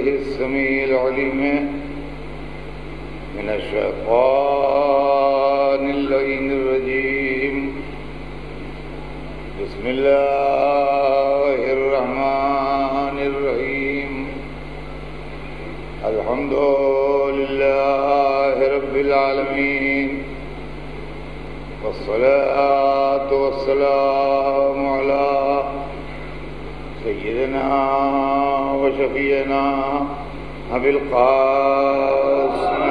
السميع العليم من الشيطان اللعين الرجيم. بسم الله الرحمن الرحيم. الحمد لله رب العالمين، والصلاة والسلام على سيدنا وشفيعنا أبي القاسم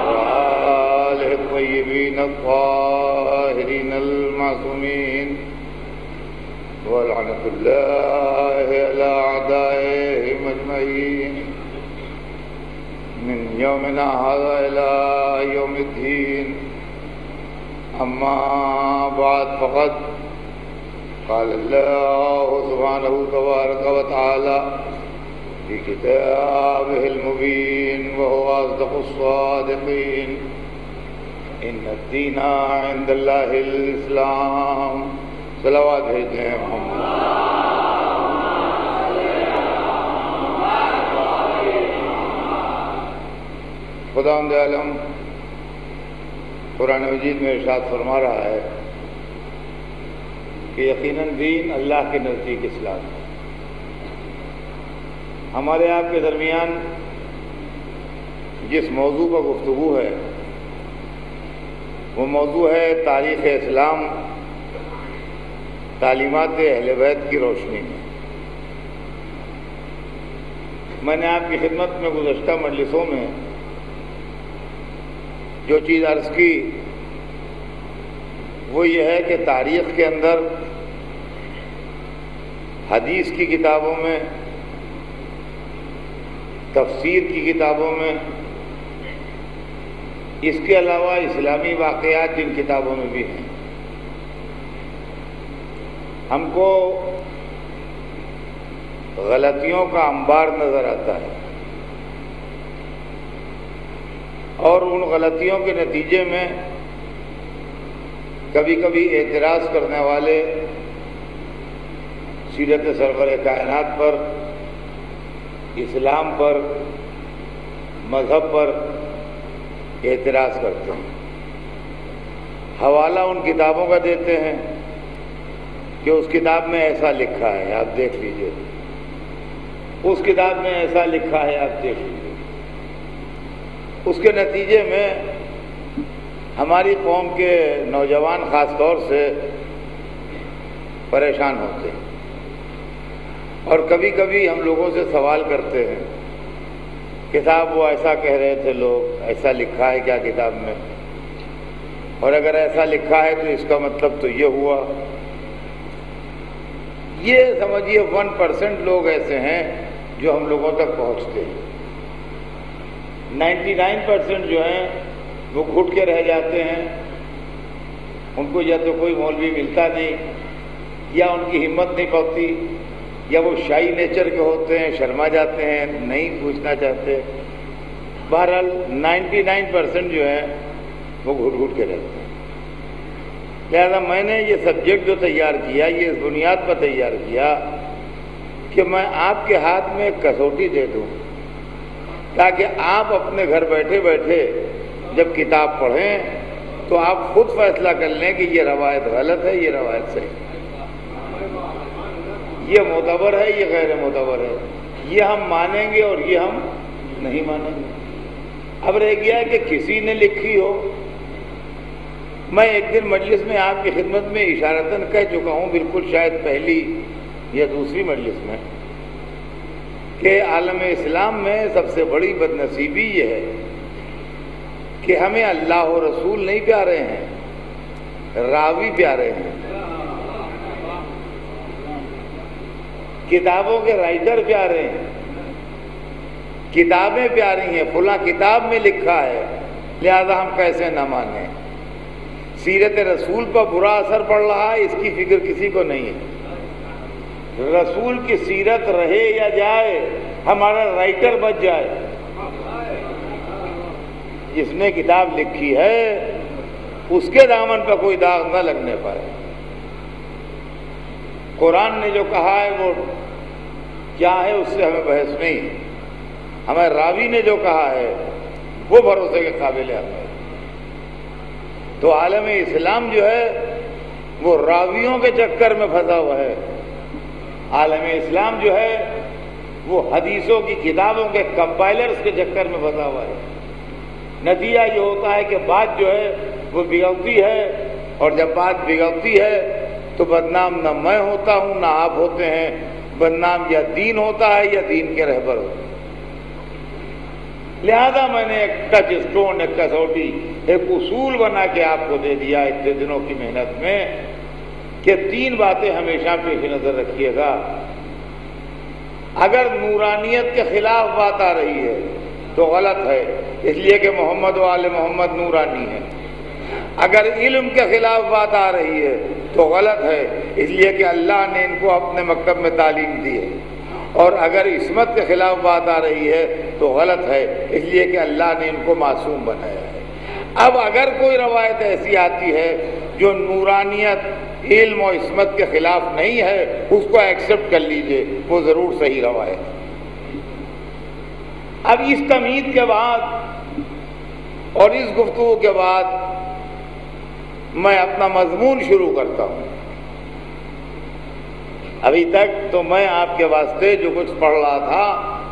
وآله الطيبين الطاهرين المعصومين، ولعنة الله على أعدائهم أجمعين من يومنا هذا إلى يوم الدين. أما بعد، فقد قال الله سبحانه تبارك وتعالى في كتابه المبين وهو أصدق الصادقين: إن الدين عند الله الإسلام. صلوات بھیجتے ہیں محمد. خداوند عالم قرآن مجید میں ارشاد فرما رہا ہے کہ یقیناً دین اللہ کے نزدیک اسلام ہے. ہمارے آپ کے درمیان جس موضوع پر گفتگو ہے وہ موضوع ہے تاریخ اسلام، تعلیمات اہل بیت کی روشنی میں. میں نے آپ کی خدمت میں گزشتہ مجلسوں میں جو چیز عرض کی وہ یہ ہے کہ تاریخ کے اندر حدیث کی کتابوں میں، تفسیر کی کتابوں میں، اس کے علاوہ اسلامی واقعات جن کتابوں میں بھی ہیں، ہم کو غلطیوں کا انبار نظر آتا ہے، اور ان غلطیوں کے نتیجے میں کبھی کبھی اعتراض کرنے والے سیرت سرور کائنات پر، اسلام پر، مذہب پر اعتراض کرتے ہیں. حوالہ ان کتابوں کا دیتے ہیں کہ اس کتاب میں ایسا لکھا ہے، آپ دیکھ لیجئے، اس کتاب میں ایسا لکھا ہے، آپ دیکھ لیجئے. اس کے نتیجے میں ہماری قوم کے نوجوان خاص طور سے پریشان ہوتے ہیں، اور کبھی کبھی ہم لوگوں سے سوال کرتے ہیں کہ صاحب وہ ایسا کہہ رہے تھے لوگ، ایسا لکھا ہے کیا کتاب میں؟ اور اگر ایسا لکھا ہے تو اس کا مطلب تو یہ ہوا. یہ سمجھیے 1% لوگ ایسے ہیں جو ہم لوگوں تک پہنچتے ہیں. 99% جو ہیں وہ گھٹ کے رہ جاتے ہیں. ان کو یا تو کوئی مولوی ملتا نہیں، یا ان کی ہمت نہیں پڑتی، یا وہ شائی نیچر کے ہوتے ہیں، شرما جاتے ہیں، نہیں پوچھنا چاہتے. بہرحال 99% جو ہیں وہ گھٹ گھٹ کے رہتے ہیں. لہذا میں نے یہ سبجیکٹ جو تیار کیا یہ اس بنیاد پر تیار کیا کہ میں آپ کے ہاتھ میں ایک کسوٹی دے دوں، تاکہ آپ اپنے گھر بیٹھے بیٹھے جب کتاب پڑھیں تو آپ خود فیصلہ کر لیں کہ یہ روایت غلط ہے، یہ روایت صحیح ہے، یہ معتبر ہے، یہ غیر معتبر ہے، یہ ہم مانیں گے اور یہ ہم نہیں مانیں گے. اب رہ گیا ہے کہ کسی نے لکھی ہو. میں ایک دن مجلس میں آپ کی خدمت میں اشارتاً کہہ چکا ہوں، بالکل شاید پہلی یا دوسری مجلس میں، کہ عالم اسلام میں سب سے بڑی بدنصیبی یہ ہے کہ ہمیں اللہ و رسول نہیں پیارے ہیں، راوی پیارے ہیں، کتابوں کے رائٹر پیارے ہیں، کتابیں پیاری ہیں، فلاں کتاب میں لکھا ہے، لہذا ہم کیسے نہ مانیں. سیرت رسول پر برا اثر پڑ رہا ہے، اس کی فکر کسی کو نہیں ہے. رسول کی سیرت رہے یا جائے، ہمارا رائٹر بچ جائے. جس نے کتاب لکھی ہے اس کے دامن پر کوئی داغ نہ لگنے پائے. قرآن نے جو کہا ہے وہ کیا ہے اس سے ہمیں بحث نہیں، ہمیں راوی نے جو کہا ہے وہ بھروسے کے قابل ہے۔ تو عالم اسلام جو ہے وہ راویوں کے چکر میں پھنسا ہوا ہے، عالم اسلام جو ہے وہ حدیثوں کی کتابوں کے کمپائلرز کے چکر میں پھنسا ہوا ہے۔ نتیجہ یہ ہوتا ہے کہ بات جو ہے وہ بگڑتی ہے، اور جب بات بگڑتی ہے تو بدنام نہ میں ہوتا ہوں نہ آپ ہوتے ہیں، بدنام یا دین ہوتا ہے یا دین کے رہبر ہوتے ہیں۔ لہذا میں نے ایک ٹچ اسٹون، ایک کسوٹی، ایک اصول بنا کے آپ کو دے دیا اتنے دنوں کی محنت میں کہ 3 باتیں ہمیشہ پیش نظر رکھیے گا۔ اگر نورانیت کے خلاف بات آ رہی ہے تو غلط ہے، اس لیے کہ محمد و آل محمد نورانی ہے۔ اگر علم کے خلاف بات آ رہی ہے تو غلط ہے، اس لیے کہ اللہ نے ان کو اپنے مکتب میں تعلیم دی ہے۔ اور اگر عصمت کے خلاف بات آ رہی ہے تو غلط ہے، اس لیے کہ اللہ نے ان کو معصوم بنایا ہے۔ اب اگر کوئی روایت ایسی آتی ہے جو نورانیت، علم و عصمت کے خلاف نہیں ہے، اس کو ایکسپٹ کر لیجئے، وہ ضرور صحیح روایت ہے۔ اب اس تمہید کے بعد اور اس گفتگو کے بعد میں اپنا مضمون شروع کرتا ہوں۔ ابھی تک تو میں آپ کے واسطے جو کچھ پڑھ رہا تھا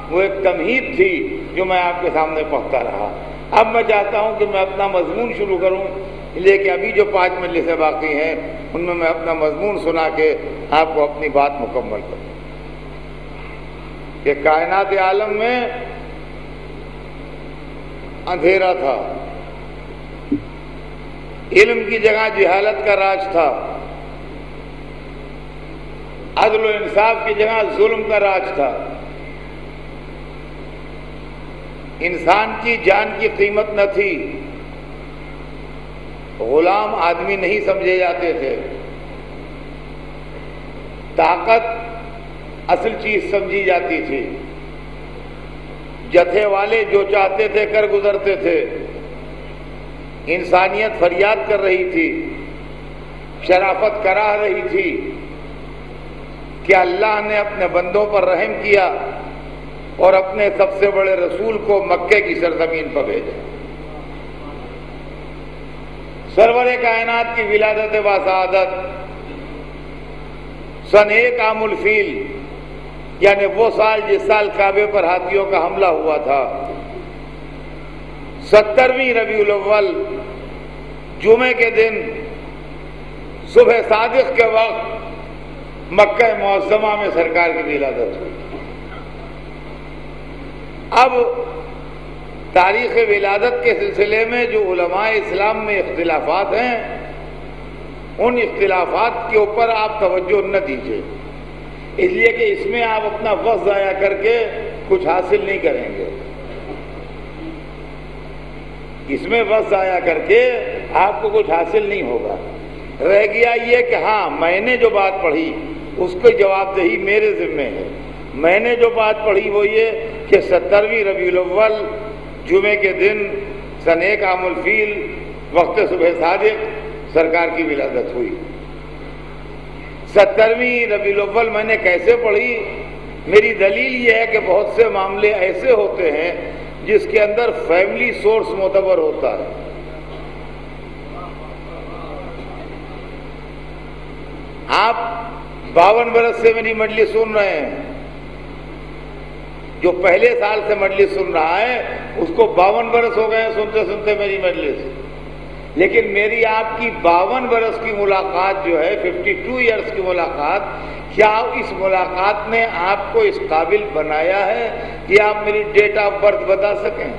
وہ ایک تمہید تھی جو میں آپ کے سامنے پڑھتا رہا۔ اب میں چاہتا ہوں کہ میں اپنا مضمون شروع کروں، لیکن ابھی جو 5 مجلسیں باقی ہیں ان میں اپنا مضمون سنا کے آپ کو اپنی بات مکمل کروں کہ کائنات عالم میں اندھیرا تھا، علم کی جگہ جہالت کا راج تھا، عدل و انصاف کی جگہ ظلم کا راج تھا، انسان کی جان کی قیمت نہ تھی، غلام آدمی نہیں سمجھے جاتے تھے، طاقت اصل چیز سمجھی جاتی تھی، جتھے والے جو چاہتے تھے کر گزرتے تھے، انسانیت فریاد کر رہی تھی، شرافت کراہ رہی تھی کہ اللہ نے اپنے بندوں پر رحم کیا اور اپنے سب سے بڑے رسول کو مکے کی سرزمین پر بھیجا۔ سرور کائنات کی ولادت باسعادت سن 1 عام الفیل، یعنی وہ سال جس سال کعبے پر ہاتھیوں کا حملہ ہوا تھا، 17ویں ربیع الاول جمعے کے دن صبح صادق کے وقت مکہ معظمہ میں سرکار کی ولادت ہوئی۔ اب تاریخ ولادت کے سلسلے میں جو علماء اسلام میں اختلافات ہیں، ان اختلافات کے اوپر آپ توجہ نہ دیجیے، اس لیے کہ اس میں آپ اپنا وقت ضائع کر کے کچھ حاصل نہیں کریں گے۔ اس میں وقت ضائع کر کے آپ کو کچھ حاصل نہیں ہوگا۔ رہ گیا یہ کہ ہاں میں نے جو بات پڑھی اس کی جواب دہی میرے ذمہ ہے۔ میں نے جو بات پڑھی وہ یہ کہ 17ویں ربیع الاول جمعے کے دن سن 1 عام الفیل وقت صبح صادق سرکار کی ولادت ہوئی۔ 17ویں ربیع الاول میں نے کیسے پڑھی؟ میری دلیل یہ ہے کہ بہت سے معاملے ایسے ہوتے ہیں جس کے اندر فیملی سورس معتبر ہوتا ہے۔ آپ 52 برس سے میری مجلس سن رہے ہیں، جو پہلے سال سے مجلس سن رہا ہے اس کو 52 برس ہو گئے ہیں سنتے سنتے میری مجلس، لیکن میری آپ کی 52 برس کی ملاقات جو ہے 52 ایئرس کی ملاقات، کیا اس ملاقات نے آپ کو اس قابل بنایا ہے کہ آپ میری ڈیٹ آف برتھ بتا سکیں؟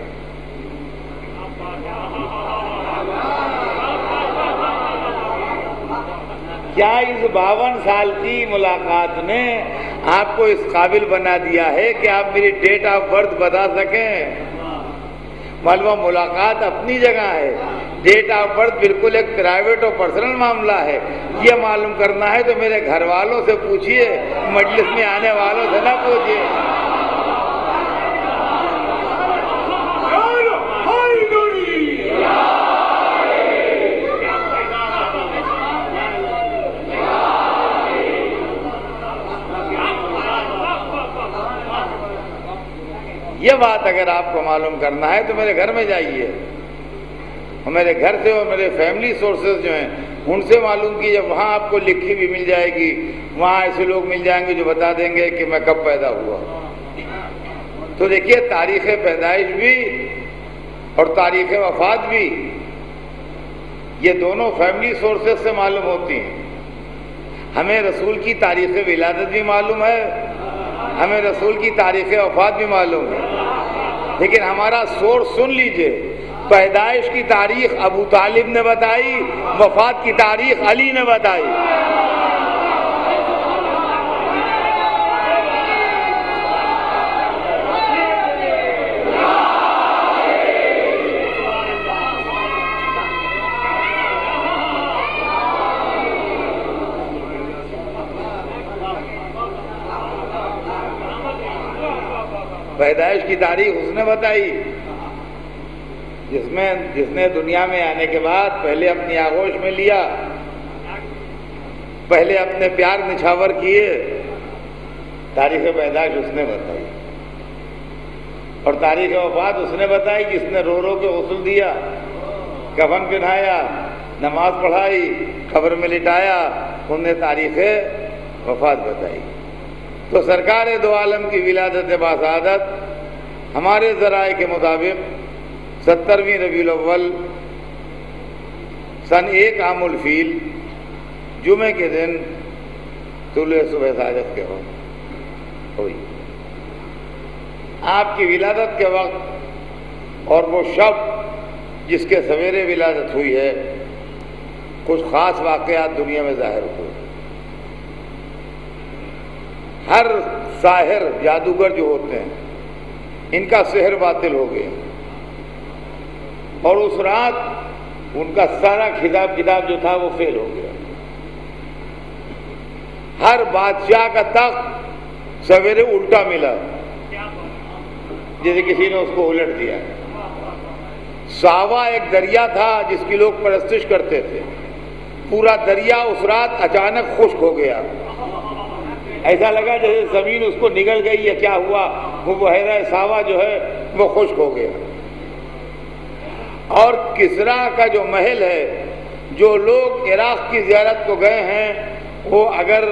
کیا اس 52 سال کی ملاقات نے آپ کو اس قابل بنا دیا ہے کہ آپ میری ڈیٹ آف برتھ بتا سکیں؟ معلوم ملاقات اپنی جگہ ہے، ڈیٹ آف برتھ بالکل ایک پرائیویٹ اور پرسنل معاملہ ہے۔ یہ معلوم کرنا ہے تو میرے گھر والوں سے پوچھئے، مجلس میں آنے والوں سے نہ پوچھئے۔ یہ بات اگر آپ کو معلوم کرنا ہے تو میرے گھر میں جائیے، اور میرے گھر سے اور میرے فیملی سورسز جو ہیں ان سے معلوم کیجیے، وہاں آپ کو لکھی بھی مل جائے گی، وہاں ایسے لوگ مل جائیں گے جو بتا دیں گے کہ میں کب پیدا ہوا۔ تو دیکھیے تاریخ پیدائش بھی اور تاریخ وفات بھی یہ دونوں فیملی سورسز سے معلوم ہوتی ہیں۔ ہمیں رسول کی تاریخ ولادت بھی معلوم ہے، ہمیں رسول کی تاریخ وفات بھی معلوم ہے، لیکن ہمارا سورس سن لیجئے، پیدائش کی تاریخ ابو طالب نے بتائی، وفات کی تاریخ علی نے بتائی۔ پیدائش کی تاریخ اس نے بتائی، جس نے دنیا میں آنے کے بعد پہلے اپنی آغوش میں لیا، پہلے اپنے پیار نچھاور کیے، تاریخ پیدائش اس نے بتائی، اور تاریخ وفات اس نے بتائی جس نے رو رو کے غسل دیا، کفن پہنایا، نماز پڑھائی، قبر میں لٹایا، انہوں نے تاریخ وفات بتائی۔ تو سرکار دو عالم کی ولادت باسعادت ہمارے ذرائع کے مطابق 17ویں ربیع الاول سن 1 عام الفیل جمعے کے دن طلوع صبح صادق کے وقت ہوئی۔ آپ کی ولادت کے وقت اور وہ شب جس کے سویرے ولادت ہوئی ہے، کچھ خاص واقعات دنیا میں ظاہر ہوئے۔ ہر ساحر جادوگر جو ہوتے ہیں ان کا سحر باطل ہو گیا، اور اس رات ان کا سارا کتاب جو تھا وہ فیل ہو گیا۔ ہر بادشاہ کا تخت سویرے الٹا ملا، جیسے کسی نے اس کو الٹ دیا۔ ساوا ایک دریا تھا جس کی لوگ پرستش کرتے تھے، پورا دریا اس رات اچانک خشک ہو گیا، ایسا لگا جیسے زمین اس کو نگل گئی ہے، کیا ہوا؟ وہ بحیرہ ساوا جو ہے وہ خشک ہو گیا۔ اور کسریٰ کا جو محل ہے، جو لوگ عراق کی زیارت کو گئے ہیں وہ اگر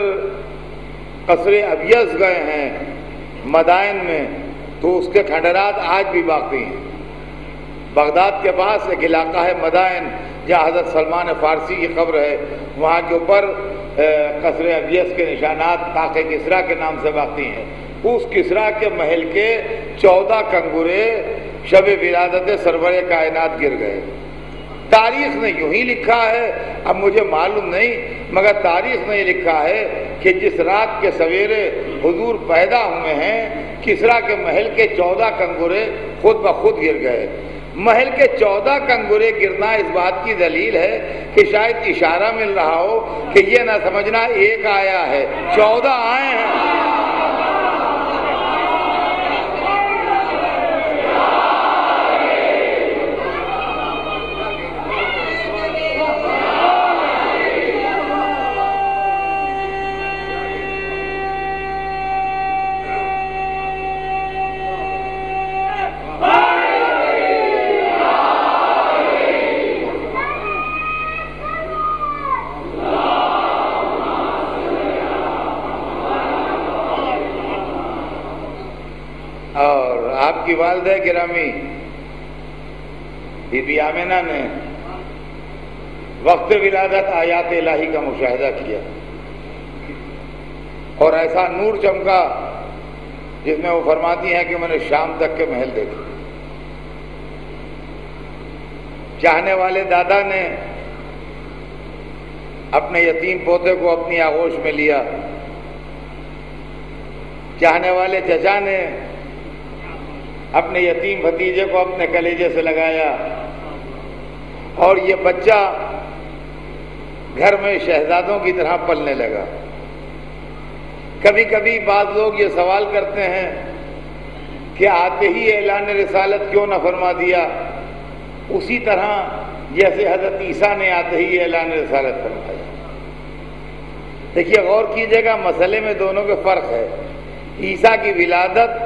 قصر ابیض گئے ہیں مدائن میں تو اس کے کھنڈرات آج بھی باقی ہیں۔ بغداد کے پاس ایک علاقہ ہے مدائن جہاں حضرت سلمان فارسی کی قبر ہے، وہاں کے اوپر قصر ابیض کے نشانات طاق کسریٰ کے نام سے باقی ہیں۔ اس کسریٰ کے محل کے 14 کنگورے شب ولادت سرور کائنات گر گئے۔ تاریخ نے یوں ہی لکھا ہے، اب مجھے معلوم نہیں، مگر تاریخ نے یہ لکھا ہے کہ جس رات کے سویرے حضور پیدا ہوئے ہیں کسریٰ کے محل کے 14 کنگورے خود بخود گر گئے۔ محل کے 14 کنگورے گرنا اس بات کی دلیل ہے کہ شاید اشارہ مل رہا ہو کہ یہ نہ سمجھنا ایک آیا ہے، 14 آئے ہیں۔ آپ کی والدہ گرامی بی بی آمنہ نے وقت ولادت آیات الہی کا مشاہدہ کیا اور ایسا نور چمکا جس میں وہ فرماتی ہیں کہ میں نے شام تک کے محل دیکھے۔ چاہنے والے دادا نے اپنے یتیم پوتے کو اپنی آغوش میں لیا، چاہنے والے چچا نے اپنے یتیم بھتیجے کو اپنے کلیجے سے لگایا، اور یہ بچہ گھر میں شہزادوں کی طرح پلنے لگا۔ کبھی کبھی بعض لوگ یہ سوال کرتے ہیں کہ آتے ہی اعلان رسالت کیوں نہ فرما دیا، اسی طرح جیسے حضرت عیسیٰ نے آتے ہی اعلان رسالت فرمایا۔ دیکھیے غور کیجیے گا، مسئلے میں دونوں کے فرق ہے۔ عیسیٰ کی ولادت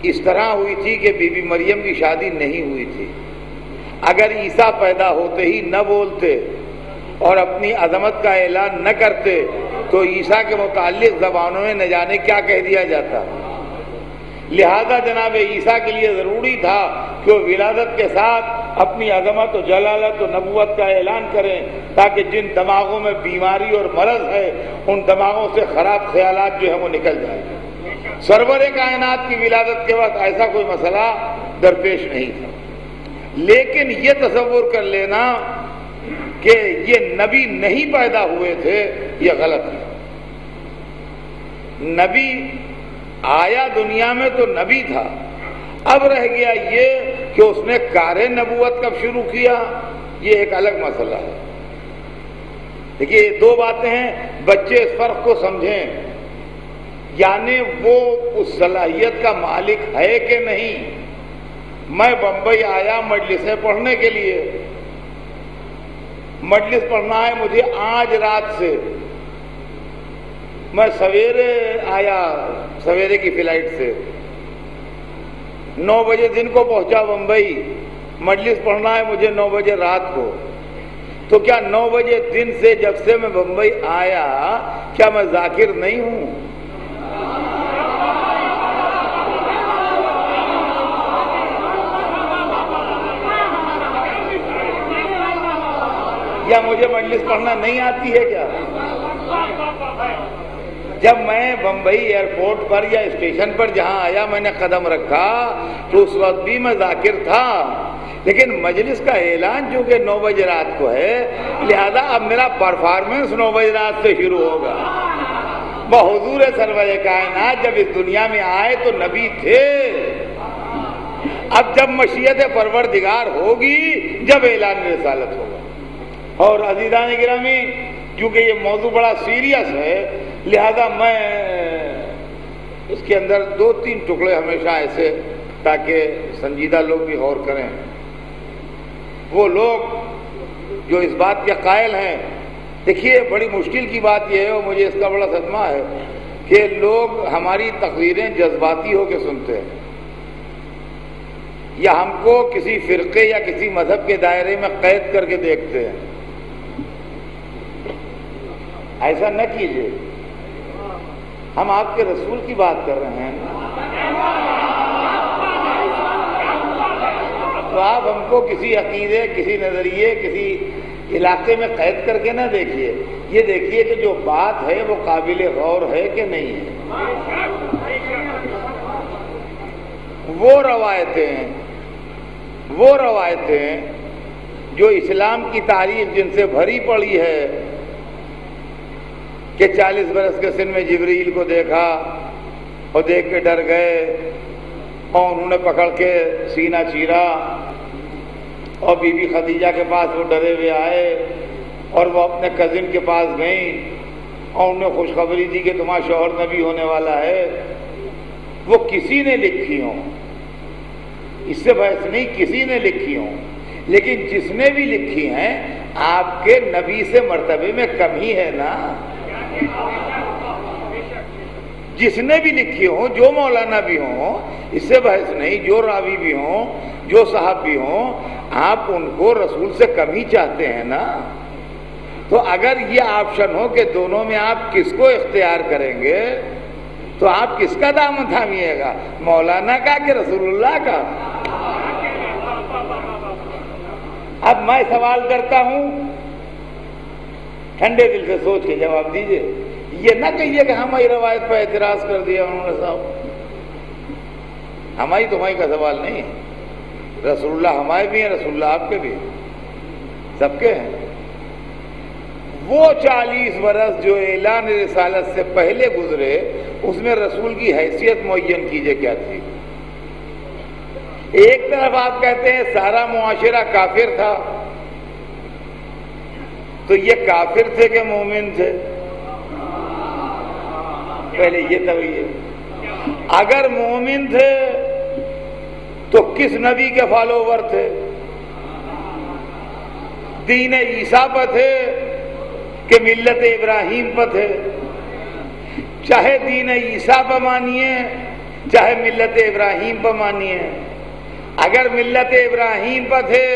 اس طرح ہوئی تھی کہ بی بی مریم کی شادی نہیں ہوئی تھی۔ اگر عیسیٰ پیدا ہوتے ہی نہ بولتے اور اپنی عظمت کا اعلان نہ کرتے تو عیسیٰ کے متعلق زبانوں میں نہ جانے کیا کہہ دیا جاتا۔ لہذا جناب عیسیٰ کے لیے ضروری تھا کہ وہ ولادت کے ساتھ اپنی عظمت و جلالت و نبوت کا اعلان کریں، تاکہ جن دماغوں میں بیماری اور مرض ہے ان دماغوں سے خراب خیالات جو ہیں وہ نکل جائیں۔ سرور کائنات کی ولادت کے وقت ایسا کوئی مسئلہ درپیش نہیں تھا، لیکن یہ تصور کر لینا کہ یہ نبی نہیں پیدا ہوئے تھے یہ غلط ہے۔ نبی آیا دنیا میں تو نبی تھا، اب رہ گیا یہ کہ اس نے کار نبوت کب شروع کیا، یہ ایک الگ مسئلہ ہے۔ دیکھیے یہ دو باتیں ہیں، بچے اس فرق کو سمجھیں، یعنی وہ اس صلاحیت کا مالک ہے کہ نہیں۔ میں بمبئی آیا مجلسیں پڑھنے کے لیے، مجلس پڑھنا ہے مجھے آج رات سے، میں سویرے آیا، سویرے کی فلائٹ سے 9 بجے دن کو پہنچا بمبئی، مجلس پڑھنا ہے مجھے 9 بجے رات کو، تو کیا 9 بجے دن سے جب سے میں بمبئی آیا کیا میں ذاکر نہیں ہوں؟ یا مجھے مجلس پڑھنا نہیں آتی ہے کیا؟ جب میں بمبئی ایئرپورٹ پر یا اسٹیشن پر جہاں آیا میں نے قدم رکھا تو اس وقت بھی میں ذاکر تھا، لیکن مجلس کا اعلان چونکہ 9 بجے رات کو ہے، لہذا اب میرا پرفارمنس 9 بجے رات سے شروع ہوگا۔ بحضور سرور کائنات جب اس دنیا میں آئے تو نبی تھے، اب جب مشیت پروردگار ہوگی جب اعلان رسالت ہوگا۔ اور عزیزان گرامی، کیونکہ یہ موضوع بڑا سیریس ہے لہذا میں اس کے اندر 2-3 ٹکڑے ہمیشہ ایسے، تاکہ سنجیدہ لوگ بھی غور کریں۔ وہ لوگ جو اس بات کے قائل ہیں، دیکھیے بڑی مشکل کی بات یہ ہے اور مجھے اس کا بڑا صدمہ ہے کہ لوگ ہماری تقریریں جذباتی ہو کے سنتے ہیں، یا ہم کو کسی فرقے یا کسی مذہب کے دائرے میں قید کر کے دیکھتے ہیں۔ ایسا نہ کیجیے، ہم آپ کے رسول کی بات کر رہے ہیں، تو آپ ہم کو کسی عقیدے، کسی نظریے، کسی علاقے میں قید کر کے نہ دیکھیے، یہ دیکھیے کہ جو بات ہے وہ قابل غور ہے کہ نہیں ہے۔ وہ روایتیں جو اسلام کی تاریخ جن سے بھری پڑی ہے کہ 40 برس کے سن میں جبریل کو دیکھا اور دیکھ کے ڈر گئے اور انہوں نے پکڑ کے سینہ چیرا، اور بی بی خدیجہ کے پاس وہ ڈرے ہوئے آئے اور وہ اپنے کزن کے پاس گئیں اور انہیں خوشخبری دی کہ تمہارا شوہر نبی ہونے والا ہے، وہ کسی نے لکھی ہوں، اس سے بحث نہیں، کسی نے لکھی ہوں، لیکن جس نے بھی لکھی ہیں آپ کے نبی سے مرتبے میں کم ہی ہے نا۔ جس نے بھی لکھی ہوں، جو مولانا بھی ہوں، اس سے بحث نہیں، جو راوی بھی ہوں، جو صاحب بھی ہوں، آپ ان کو رسول سے کم ہی چاہتے ہیں نا۔ تو اگر یہ آپشن ہو کہ دونوں میں آپ کس کو اختیار کریں گے تو آپ کس کا دامن تھامیے گا، مولانا کا کہ رسول اللہ کا؟ اب میں سوال کرتا ہوں، ٹھنڈے دل سے سوچ کے جواب دیجئے، یہ نہ کہیے کہ ہماری روایت پر اعتراض کر دیا انہوں نے صاحب۔ ہماری تمہاری کا سوال نہیں ہے، رسول اللہ ہمارے بھی ہیں، رسول اللہ آپ کے بھی ہیں، سب کے ہیں۔ وہ 40 برس جو اعلان رسالت سے پہلے گزرے اس میں رسول کی حیثیت معین کیجئے کیا تھی؟ ایک طرف آپ کہتے ہیں سارا معاشرہ کافر تھا، تو یہ کافر تھے کہ مومن تھے؟ پہلے یہ توجہ، اگر مومن تھے تو کس نبی کے فالوور تھے؟ دین عیسیٰ پر تھے کہ ملت ابراہیم پر تھے؟ چاہے دین عیسیٰ پر مانیے چاہے ملت ابراہیم پر مانیے. اگر ملت ابراہیم پر تھے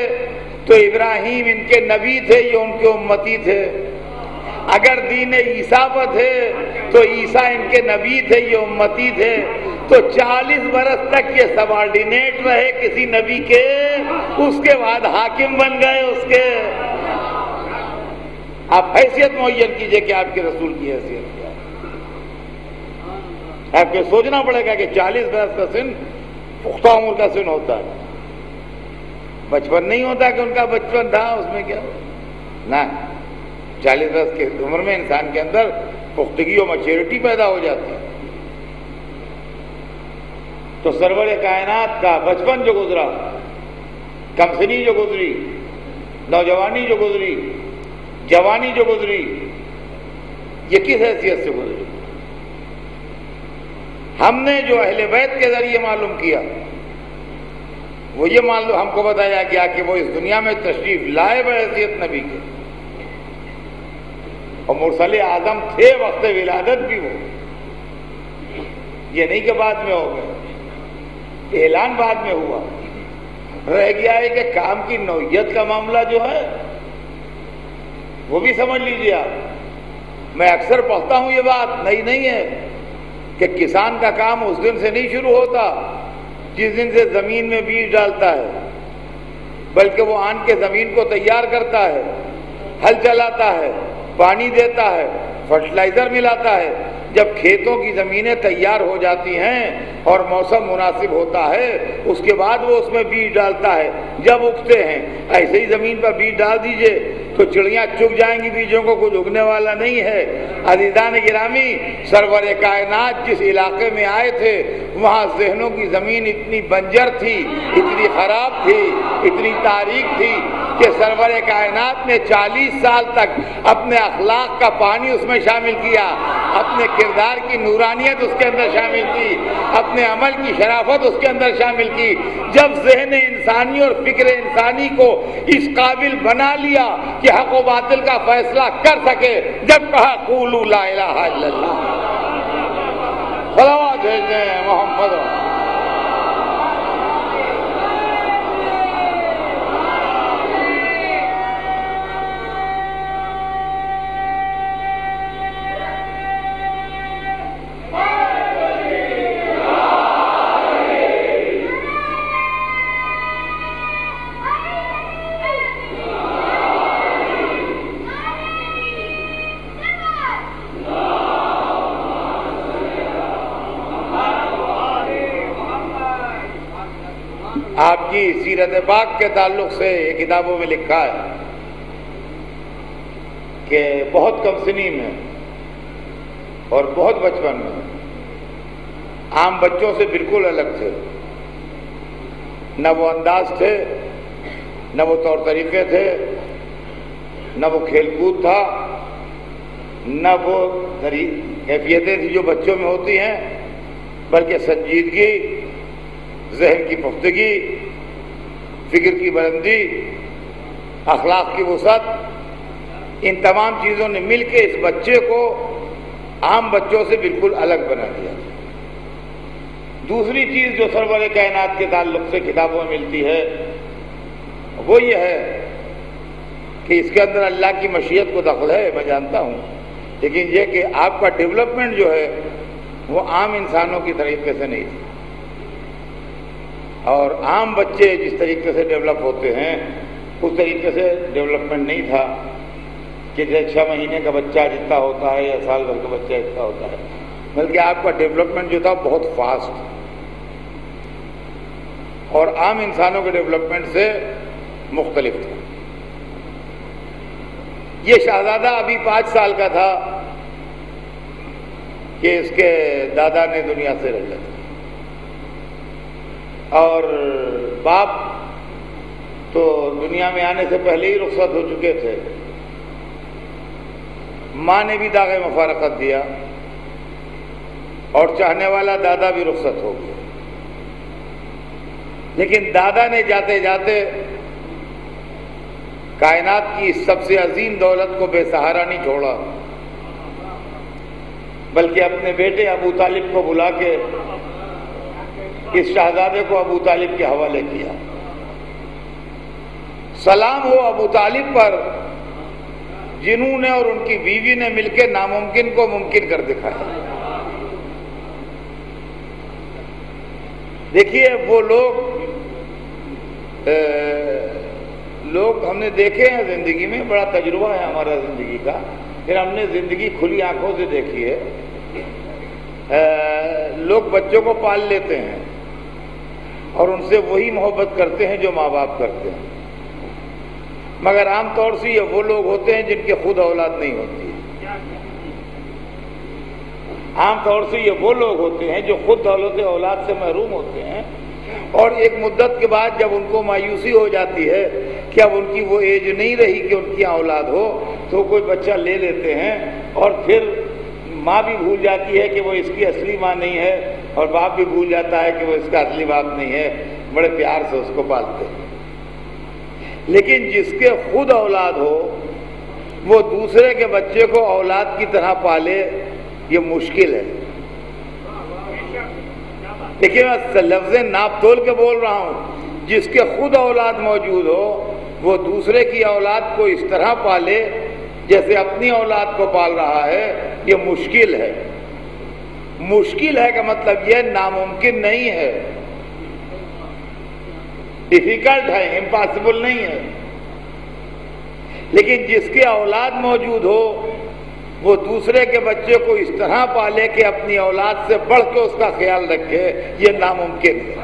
تو ابراہیم ان کے نبی تھے، یہ ان کے امتی تھے. اگر دین عیسیٰ پر تھے تو عیسیٰ ان کے نبی تھے، یہ امتی تھے. تو 40 برس تک یہ سبارڈینیٹ رہے کسی نبی کے، اس کے بعد حاکم بن گئے اس کے. آپ حیثیت معین کیجئے کہ آپ کے رسول کی حیثیت کیا ہے. آپ کو سوچنا پڑے گا کہ 40 برس کا سن پختہ عمر کا سن ہوتا ہے. بچپن نہیں ہوتا کہ ان کا بچپن تھا اس میں کیا نہ. 40 برس کی عمر میں انسان کے اندر پختگی اور میچورٹی پیدا ہو جاتی ہے. تو سرور کائنات کا بچپن جو گزرا، کمسنی جو گزری، نوجوانی جو گزری، جوانی جو گزری، یہ کس حیثیت سے گزری؟ ہم نے جو اہل بیت کے ذریعے معلوم کیا وہ یہ معلوم ہم کو بتایا گیا کہ وہ اس دنیا میں تشریف لائے بحیثیت نبی کے، اور مرسل اعظم تھے وقت ولادت بھی. وہ یہ نہیں کہ بعد میں ہو گئے، اعلان بعد میں ہوا. رہ گیا ہے کہ کام کی نوعیت کا معاملہ جو ہے وہ بھی سمجھ لیجیے آپ. میں اکثر پڑھتا ہوں یہ بات، نہیں ہے کہ کسان کا کام اس دن سے نہیں شروع ہوتا جس دن سے زمین میں بیج ڈالتا ہے، بلکہ وہ آن کے زمین کو تیار کرتا ہے، ہل چلاتا ہے، پانی دیتا ہے، فرٹیلائزر ملاتا ہے. جب کھیتوں کی زمینیں تیار ہو جاتی ہیں اور موسم مناسب ہوتا ہے اس کے بعد وہ اس میں بیج ڈالتا ہے. جب اگتے ہیں ایسے ہی زمین پر بیج ڈال دیجئے تو چڑیاں چگ جائیں گی، بیجوں کو کچھ اگنے والا نہیں ہے. عزیزان گرامی، سرور کائنات جس علاقے میں آئے تھے وہاں ذہنوں کی زمین اتنی بنجر تھی، اتنی خراب تھی، اتنی تاریک تھی کہ سرور کائنات نے 40 سال تک اپنے اخلاق کا پانی اس میں شامل کیا، اپنے کردار کی نورانیت اس کے اندر شامل کی، اپنے عمل کی شرافت اس کے اندر شامل کی. جب ذہن انسانی اور فکر انسانی کو اس قابل بنا لیا کہ حق و باطل کا فیصلہ کر سکے، جب کہا قولوا لا الہ الا اللہ، صلوات بھیجتے ہیں محمد. آپ کی سیرت پاک کے تعلق سے یہ کتابوں میں لکھا ہے کہ بہت کم سنی میں اور بہت بچپن میں عام بچوں سے بالکل الگ تھے. نہ وہ انداز تھے، نہ وہ طور طریقے تھے، نہ وہ کھیل کود تھا، نہ وہ کیفیتیں تھی جو بچوں میں ہوتی ہیں، بلکہ سنجیدگی، ذہن کی پختگی، فکر کی بلندی، اخلاق کی وسعت، ان تمام چیزوں نے مل کے اس بچے کو عام بچوں سے بالکل الگ بنا دیا. دوسری چیز جو سرور کائنات کے تعلق سے کتابوں میں ملتی ہے وہ یہ ہے کہ اس کے اندر اللہ کی مشیت کو دخل ہے، میں جانتا ہوں، لیکن یہ کہ آپ کا ڈیولپمنٹ جو ہے وہ عام انسانوں کی طریقے سے نہیں تھی. اور عام بچے جس طریقے سے ڈیولپ ہوتے ہیں اس طریقے سے ڈیولپمنٹ نہیں تھا کہ 6 مہینے کا بچہ جتنا ہوتا ہے یا سال بھر کا بچہ جتنا ہوتا ہے، بلکہ آپ کا ڈیولپمنٹ جو تھا بہت فاسٹ اور عام انسانوں کے ڈیولپمنٹ سے مختلف تھا. یہ شہزادہ ابھی 5 سال کا تھا کہ اس کے دادا نے دنیا سے رخصت کی، اور باپ تو دنیا میں آنے سے پہلے ہی رخصت ہو چکے تھے. ماں نے بھی داغ مفارقت دیا اور چاہنے والا دادا بھی رخصت ہو گیا. لیکن دادا نے جاتے جاتے کائنات کی سب سے عظیم دولت کو بے سہارا نہیں چھوڑا، بلکہ اپنے بیٹے ابو طالب کو بلا کے اس شہزادے کو ابو طالب کے حوالے کیا۔ سلام ہو ابو طالب پر جنہوں نے اور ان کی بیوی نے مل کے ناممکن کو ممکن کر دکھایا۔ دیکھیے وہ لوگ ہم نے دیکھے ہیں زندگی میں، بڑا تجربہ ہے ہمارا زندگی کا، پھر ہم نے زندگی کھلی آنکھوں سے دیکھی ہے۔ لوگ بچوں کو پال لیتے ہیں اور ان سے وہی محبت کرتے ہیں جو ماں باپ کرتے ہیں، مگر عام طور سے یہ وہ لوگ ہوتے ہیں جن کے خود اولاد نہیں ہوتی۔ عام طور سے یہ وہ لوگ ہوتے ہیں جو خود دولت اولاد سے محروم ہوتے ہیں، اور ایک مدت کے بعد جب ان کو مایوسی ہو جاتی ہے کہ اب ان کی وہ ایج نہیں رہی کہ ان کی اولاد ہو، تو کوئی بچہ لے لیتے ہیں، اور پھر ماں بھی بھول جاتی ہے کہ وہ اس کی اصلی ماں نہیں ہے، اور باپ بھی بھول جاتا ہے کہ وہ اس کا اصلی باپ نہیں ہے، بڑے پیار سے اس کو پالتے ہیں۔ لیکن جس کے خود اولاد ہو وہ دوسرے کے بچے کو اولاد کی طرح پالے، یہ مشکل ہے۔ دیکھیے میں لفظ ناپ تول کے بول رہا ہوں، جس کے خود اولاد موجود ہو وہ دوسرے کی اولاد کو اس طرح پالے جیسے اپنی اولاد کو پال رہا ہے، یہ مشکل ہے۔ مشکل ہے کا مطلب یہ ناممکن نہیں ہے، ڈیفیکلٹ ہے، امپاسبل نہیں ہے۔ لیکن جس کے اولاد موجود ہو وہ دوسرے کے بچے کو اس طرح پالے کہ اپنی اولاد سے بڑھ کے اس کا خیال رکھے، یہ ناممکن ہے۔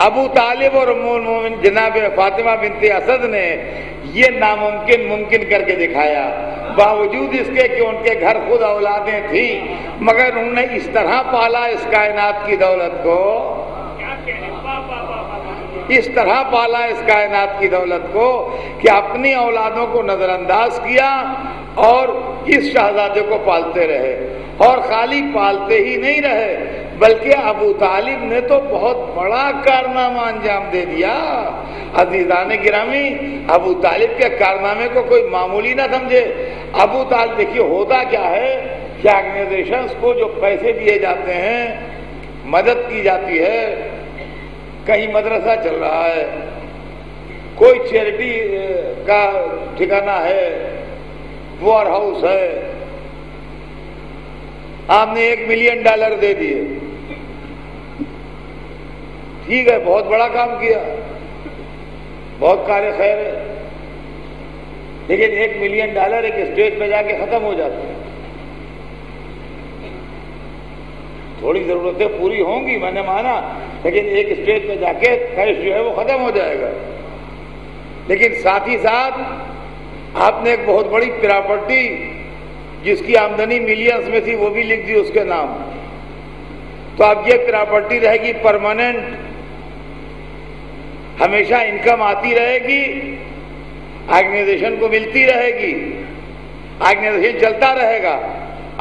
ابو طالب اور ام المومنین جناب فاطمہ بنت اسد نے یہ ناممکن ممکن کر کے دکھایا، باوجود اس کے کہ ان کے گھر خود اولادیں تھیں، مگر انہوں نے اس طرح پالا اس کائنات کی دولت کو، اس طرح پالا اس کائنات کی دولت کو کہ اپنی اولادوں کو نظر انداز کیا اور اس شہزادے کو پالتے رہے، اور خالی پالتے ہی نہیں رہے بلکہ ابو طالب نے تو بہت بڑا کارنامہ انجام دے دیا۔ عزیزان گرامی، ابو طالب کے کارنامے کو کوئی معمولی نہ سمجھے۔ ابو طالب دیکھیے ہوتا کیا ہے کہ آرگنائزیشنز کو جو پیسے دیے جاتے ہیں، مدد کی جاتی ہے، کہیں مدرسہ چل رہا ہے، کوئی چیریٹی کا ٹھکانہ ہے، وار ہاؤس ہے، آپ نے $1 ملین دے دیے، ٹھیک ہے، بہت بڑا کام کیا، بہت کار خیر ہے، لیکن $1 ملین ایک اسٹیج پہ جا کے ختم ہو جاتے ہیں۔ تھوڑی ضرورتیں پوری ہوں گی، میں نے مانا، لیکن ایک اسٹیج پہ جا کے کیش جو ہے وہ ختم ہو جائے گا۔ لیکن ساتھ ہی ساتھ آپ نے ایک بہت بڑی پراپرٹی جس کی آمدنی ملینز میں تھی وہ بھی لکھ دی اس کے نام، تو اب یہ پراپرٹی رہے گی پرماننٹ، ہمیشہ انکم آتی رہے گی، آرگنائزیشن کو ملتی رہے گی، آرگنائزیشن چلتا رہے گا۔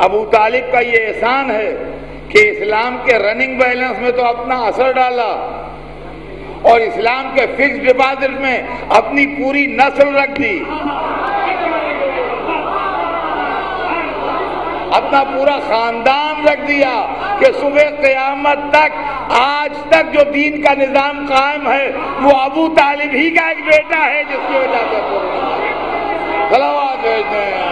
ابو طالب کا یہ احسان ہے کہ اسلام کے رننگ بیلنس میں تو اپنا اثر ڈالا، اور اسلام کے فکس ڈپازٹ میں اپنی پوری نسل رکھ دی، اپنا پورا خاندان رکھ دیا کہ صبح قیامت تک آج تک جو دین کا نظام قائم ہے وہ ابو طالب ہی کا ایک بیٹا ہے جس کی وجہ سے صلوات بھیجتے ہیں۔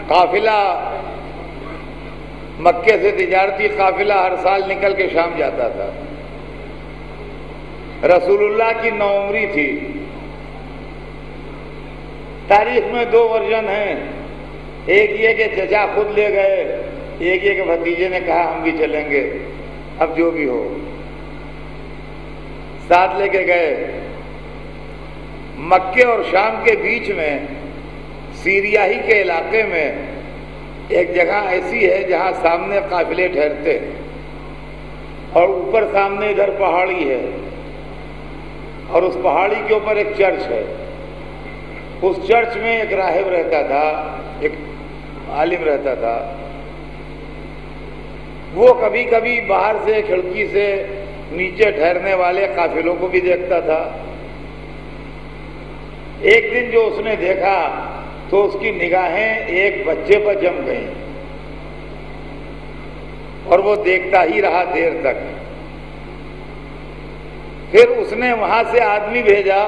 قافلہ مکے سے تجارتی قافلہ ہر سال نکل کے شام جاتا تھا۔ رسول اللہ کی نوعمری تھی۔ تاریخ میں 2 ورژن ہیں، ایک یہ کہ چچا خود لے گئے، ایک یہ کہ بھتیجے نے کہا ہم بھی چلیں گے، اب جو بھی ہو ساتھ لے کے گئے۔ مکے اور شام کے بیچ میں سیریا ہی کے علاقے میں ایک جگہ ایسی ہے جہاں سامنے قافلے ٹھہرتے ہیں اور اوپر سامنے ادھر پہاڑی ہے اور اس پہاڑی کے اوپر ایک چرچ ہے. اس چرچ میں ایک راہب رہتا تھا, ایک عالم رہتا تھا. وہ کبھی کبھی باہر سے کھڑکی سے نیچے ٹھہرنے والے قافلوں کو بھی دیکھتا تھا. ایک دن جو اس نے دیکھا تو اس کی نگاہیں ایک بچے پر جم گئیں اور وہ دیکھتا ہی رہا دیر تک. پھر اس نے وہاں سے آدمی بھیجا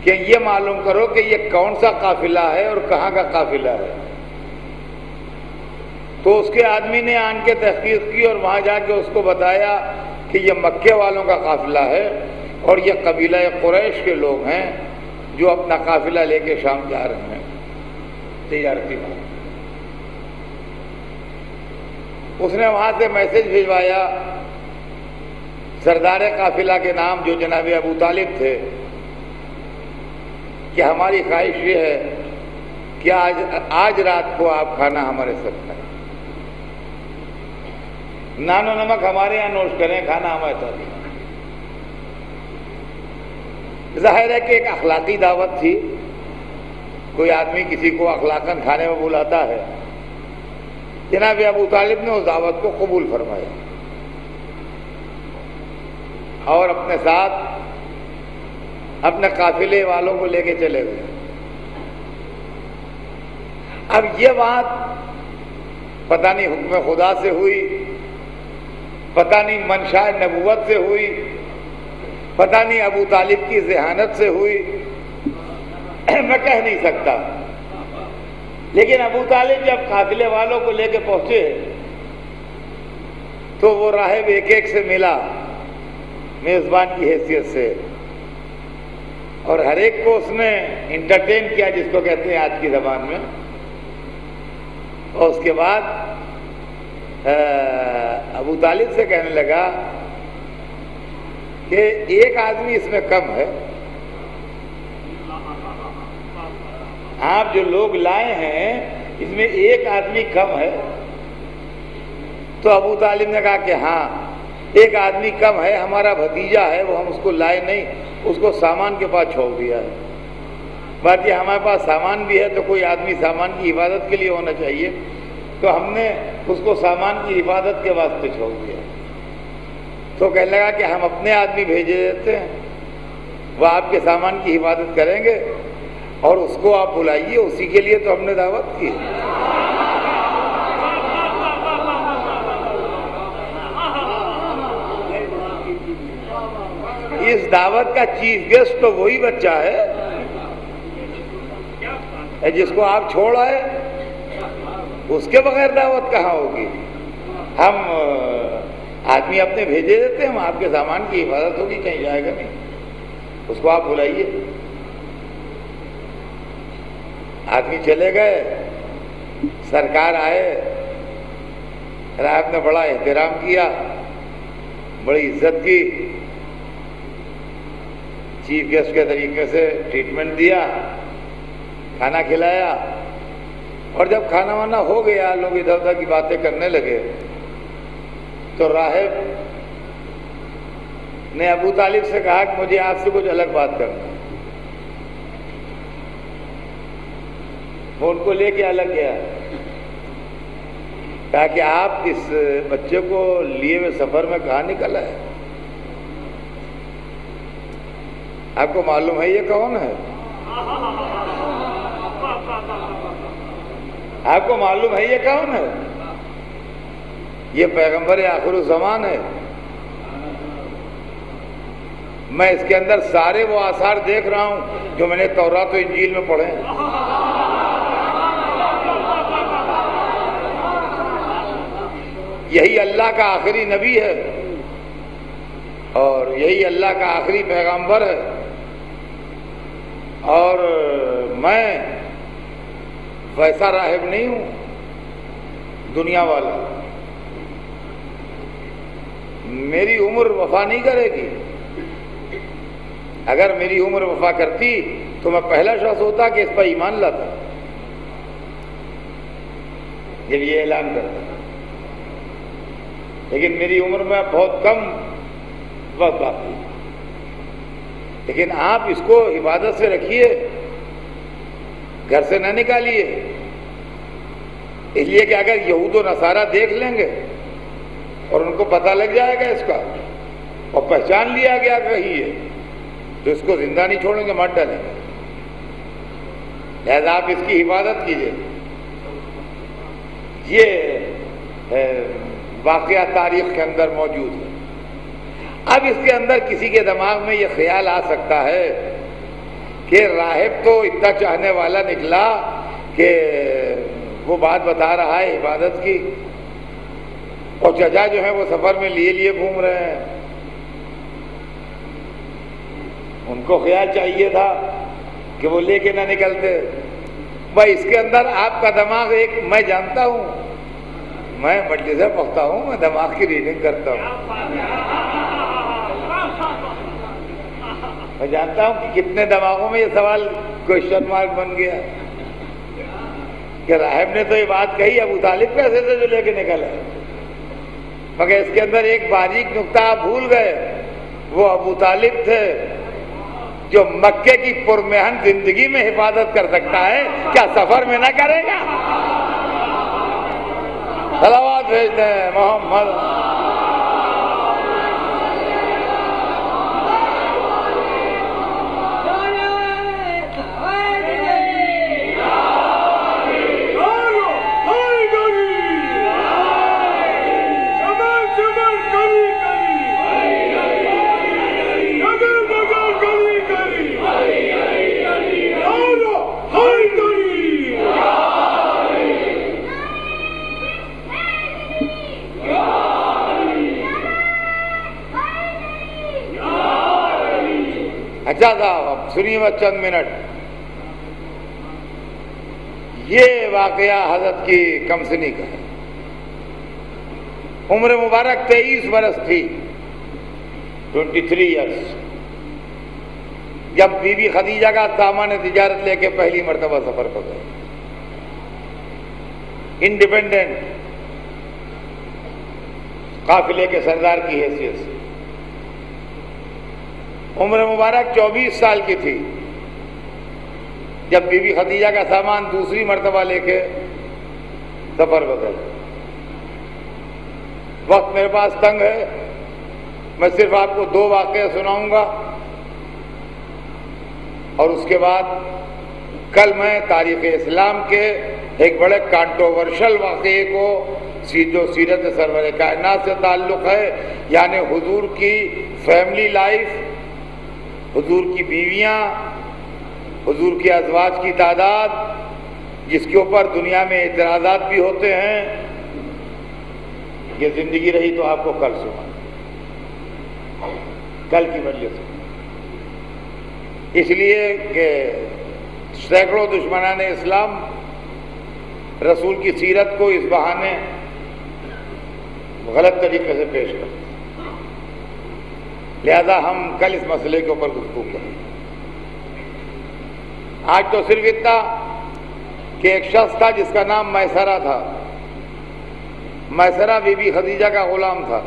کہ یہ معلوم کرو کہ یہ کون سا قافلہ ہے اور کہاں کا قافلہ ہے. تو اس کے آدمی نے آن کے تحقیق کی اور وہاں جا کے اس کو بتایا کہ یہ مکے والوں کا قافلہ ہے اور یہ قبیلہ قریش کے لوگ ہیں جو اپنا قافلہ لے کے شام جا رہے ہیں تجارتی میں. اس نے وہاں سے میسج بھیجوایا سردار قافلہ کے نام جو جناب ابو طالب تھے کہ ہماری خواہش یہ ہے کہ آج رات کو آپ کھانا ہمارے ساتھ کھائیں, نان و نمک ہمارے یہاں نوش کریں, کھانا ہمارے ساتھ. ظاہر ہے کہ ایک اخلاقی دعوت تھی. کوئی آدمی کسی کو اخلاقاً کھانے میں بلاتا ہے. جناب ابو طالب نے اس دعوت کو قبول فرمایا اور اپنے ساتھ اپنے قافلے والوں کو لے کے چلے گئے. اب یہ بات پتہ نہیں حکم خدا سے ہوئی, پتہ نہیں منشاء نبوت سے ہوئی, پتہ نہیں ابو طالب کی ذہانت سے ہوئی, میں کہہ نہیں سکتا. لیکن ابو طالب جب قافلے والوں کو لے کے پہنچے تو وہ راہب ایک ایک سے ملا میزبان کی حیثیت سے اور ہر ایک کو اس نے انٹرٹین کیا, جس کو کہتے ہیں آج کی زبان میں. اور اس کے بعد ابو طالب سے کہنے لگا کہ ایک آدمی اس میں کم ہے, آپ جو لوگ لائے ہیں اس میں ایک آدمی کم ہے. تو ابو طالب نے کہا کہ ہاں ایک آدمی کم ہے, ہمارا بھتیجا ہے, وہ ہم اس کو لائے نہیں, اس کو سامان کے پاس چھوڑ دیا ہے. بات یہ ہمارے پاس سامان بھی ہے تو کوئی آدمی سامان کی حفاظت کے لیے ہونا چاہیے, تو ہم نے اس کو سامان کی حفاظت کے واسطے چھوڑ دیا. تو کہنے لگا کہ ہم اپنے آدمی بھیجے دیتے ہیں, وہ آپ کے سامان کی حفاظت کریں گے اور اس کو آپ بلائیے, اسی کے لیے تو ہم نے دعوت کی. اس دعوت کا چیف گیسٹ تو وہی بچہ ہے جس کو آپ چھوڑ آئے, اس کے بغیر دعوت کہاں ہوگی. ہم آدمی اپنے بھیجے دیتے ہیں, ہم آپ کے سامان کی حفاظت ہوگی, کہیں جائے گا نہیں, اس کو آپ بلائیے. آدمی چلے گئے, سرکار آئے, راہب نے بڑا احترام کیا, بڑی عزت کی, چیف گیسٹ کے طریقے سے ٹریٹمنٹ دیا, کھانا کھلایا. اور جب کھانا وانا ہو گیا, لوگ ادھر ادھر کی باتیں کرنے لگے, تو راہب نے ابو طالب سے کہا کہ مجھے آپ سے کچھ الگ بات کرنا. وہ ان کو لے کے الگ گیا, کہا کہ آپ اس بچے کو لیے ہوئے سفر میں کہاں نکل آئے, آپ کو معلوم ہے یہ کون ہے؟ آپ کو معلوم ہے یہ کون ہے؟ یہ پیغمبر آخر الزمان ہے. میں اس کے اندر سارے وہ آثار دیکھ رہا ہوں جو میں نے تورات و انجیل میں پڑھے ہیں. یہی اللہ کا آخری نبی ہے اور یہی اللہ کا آخری پیغمبر ہے, اور میں ویسا راہب نہیں ہوں دنیا والا. میری عمر وفا نہیں کرے گی. اگر میری عمر وفا کرتی تو میں پہلا شخص ہوتا کہ اس پر ایمان لاتا. جب یہ اعلان کرتا ہے، لیکن میری عمر میں بہت کم وقت باقی ہے، لیکن آپ اس کو حفاظت سے رکھیے، گھر سے نہ نکالیے، اس لیے کہ اگر یہود و نصارہ دیکھ لیں گے اور ان کو پتہ لگ جائے گا اس کا اور پہچان لیا گیا کہیں ہے تو اس کو زندہ نہیں چھوڑیں گے، مار ڈالیں گے۔ لہذا آپ اس کی حفاظت کیجیے۔ یہ واقعہ تاریخ کے اندر موجود ہے۔ اب اس کے اندر کسی کے دماغ میں یہ خیال آ سکتا ہے کہ راہب تو اتنا چاہنے والا نکلا کہ وہ بات بتا رہا ہے عبادت کی، اور چچا جو ہیں وہ سفر میں لیے گھوم رہے ہیں۔ ان کو خیال چاہیے تھا کہ وہ لے کے نہ نکلتے۔ بھائی اس کے اندر آپ کا دماغ ایک، میں جانتا ہوں، میں مجلس پڑھتا ہوں، میں دماغ کی ریڈنگ کرتا ہوں، میں جانتا ہوں کہ کتنے دماغوں میں یہ سوال کوشچن مارک بن گیا کہ راہب نے تو یہ بات کہی، ابو طالب کیسے تھے جو لے کے نکلے؟ مگر اس کے اندر ایک باریک نقطہ آپ بھول گئے، وہ ابو طالب تھے جو مکے کی پرمحن زندگی میں حفاظت کر سکتا ہے، کیا سفر میں نہ کرے گا؟ صلوات بھیجتے ہیں محمد۔ اچھا صاحب اب سنیے بس چند منٹ۔ یہ واقعہ حضرت کی کمسنی کا ہے۔ عمر مبارک 23 برس تھی، 23 ایئرس، جب بی بی خدیجہ کا سامان تجارت لے کے پہلی مرتبہ سفر پر گئے، انڈیپینڈنٹ قافلے کے سردار کی حیثیت سے۔ عمر مبارک 24 سال کی تھی جب بی بی خدیجہ کا سامان دوسری مرتبہ لے کے سفر پر گئے۔ وقت میرے پاس تنگ ہے، میں صرف آپ کو 2 واقعے سناؤں گا اور اس کے بعد کل میں تاریخ اسلام کے ایک بڑے کانٹروورشل واقعے کو جو سیرت سرور کائنات سے تعلق ہے، یعنی حضور کی فیملی لائف، حضور کی بیویاں، حضور کے ازواج کی تعداد، جس کے اوپر دنیا میں اعتراضات بھی ہوتے ہیں، یہ زندگی رہی تو آپ کو کل سنا، کل کی مجلس میں، اس لیے کہ سینکڑوں دشمنان اسلام رسول کی سیرت کو اس بہانے غلط طریقے سے پیش کرتے، لہذا ہم کل اس مسئلے کے اوپر گفتگو کریں۔ آج تو صرف اتنا کہ ایک شخص تھا جس کا نام میسرہ تھا۔ میسرہ بی بی خدیجہ کا غلام تھا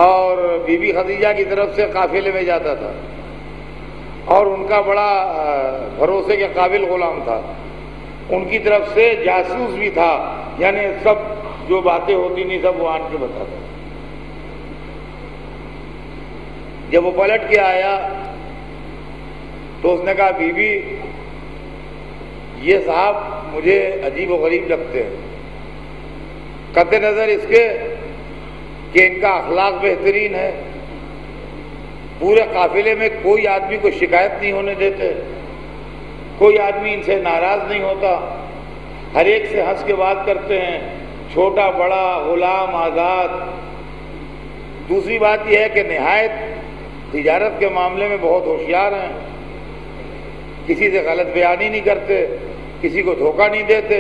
اور بی بی خدیجہ کی طرف سے قافلے میں جاتا تھا اور ان کا بڑا بھروسے کے قابل غلام تھا۔ ان کی طرف سے جاسوس بھی تھا، یعنی سب جو باتیں ہوتی نہیں سب وہ آن کے بتاتا۔ جب وہ پلٹ کے آیا تو اس نے کہا بی بی یہ صاحب مجھے عجیب و غریب لگتے ہیں، قطع نظر اس کے کہ ان کا اخلاق بہترین ہے، پورے قافلے میں کوئی آدمی کو شکایت نہیں ہونے دیتے، کوئی آدمی ان سے ناراض نہیں ہوتا، ہر ایک سے ہنس کے بات کرتے ہیں، چھوٹا بڑا غلام آزاد۔ دوسری بات یہ ہے کہ نہایت تجارت کے معاملے میں بہت ہوشیار ہیں، کسی سے غلط بیانی نہیں کرتے، کسی کو دھوکہ نہیں دیتے،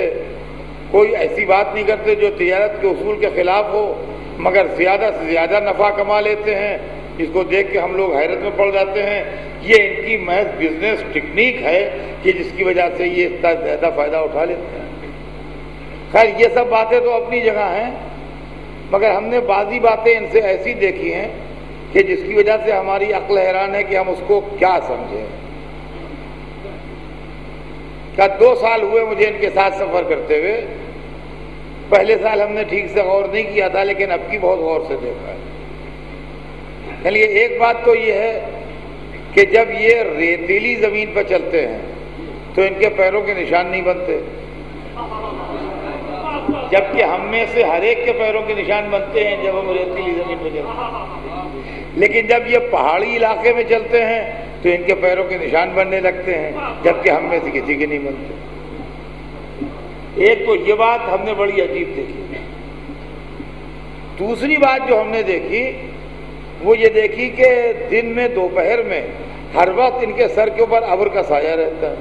کوئی ایسی بات نہیں کرتے جو تجارت کے اصول کے خلاف ہو، مگر زیادہ سے زیادہ نفع کما لیتے ہیں، جس کو دیکھ کے ہم لوگ حیرت میں پڑ جاتے ہیں۔ یہ ان کی محض بزنس ٹیکنیک ہے کہ جس کی وجہ سے یہ اتنا زیادہ فائدہ اٹھا لیتے ہیں۔ خیر یہ سب باتیں تو اپنی جگہ ہیں، مگر ہم نے بعضی باتیں ان سے ایسی دیکھی ہیں کہ جس کی وجہ سے ہماری عقل حیران ہے کہ ہم اس کو کیا سمجھیں۔ کیا 2 سال ہوئے مجھے ان کے ساتھ سفر کرتے ہوئے، پہلے سال ہم نے ٹھیک سے غور نہیں کیا تھا، لیکن اب کی بہت غور سے دیکھا ہے۔ یعنی ایک بات تو یہ ہے کہ جب یہ ریتیلی زمین پر چلتے ہیں تو ان کے پیروں کے نشان نہیں بنتے، جبکہ ہم میں سے ہر ایک کے پیروں کے نشان بنتے ہیں جب ہم ریتیلی زمین پہ چلتے ہیں، لیکن جب یہ پہاڑی علاقے میں چلتے ہیں تو ان کے پیروں کے نشان بننے لگتے ہیں، جبکہ ہم میں سے کسی کے نہیں بنتے۔ ایک تو یہ بات ہم نے بڑی عجیب دیکھی۔ دوسری بات جو ہم نے دیکھی وہ یہ دیکھی کہ دن میں دوپہر میں ہر وقت ان کے سر کے اوپر ابر کا سایہ رہتا ہے۔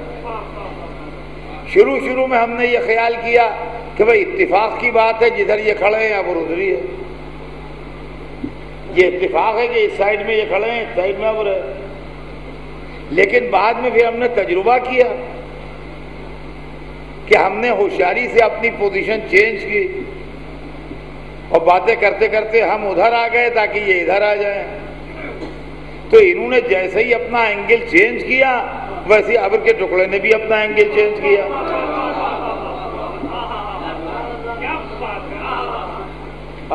شروع میں ہم نے یہ خیال کیا کہ بھئی اتفاق کی بات ہے، جدھر یہ کھڑے ہیں ابر ادھر ہی ہے، یہ اتفاق ہے کہ اس سائڈ میں یہ کھڑے ہیں، اس سائڈ میں ابر ہے۔ لیکن بعد میں پھر ہم نے تجربہ کیا کہ ہم نے ہوشیاری سے اپنی پوزیشن چینج کی اور باتیں کرتے کرتے ہم ادھر آ گئے تاکہ یہ ادھر آ جائیں، تو انہوں نے جیسے ہی اپنا اینگل چینج کیا ویسے ابر کے ٹکڑے نے بھی اپنا اینگل چینج کیا۔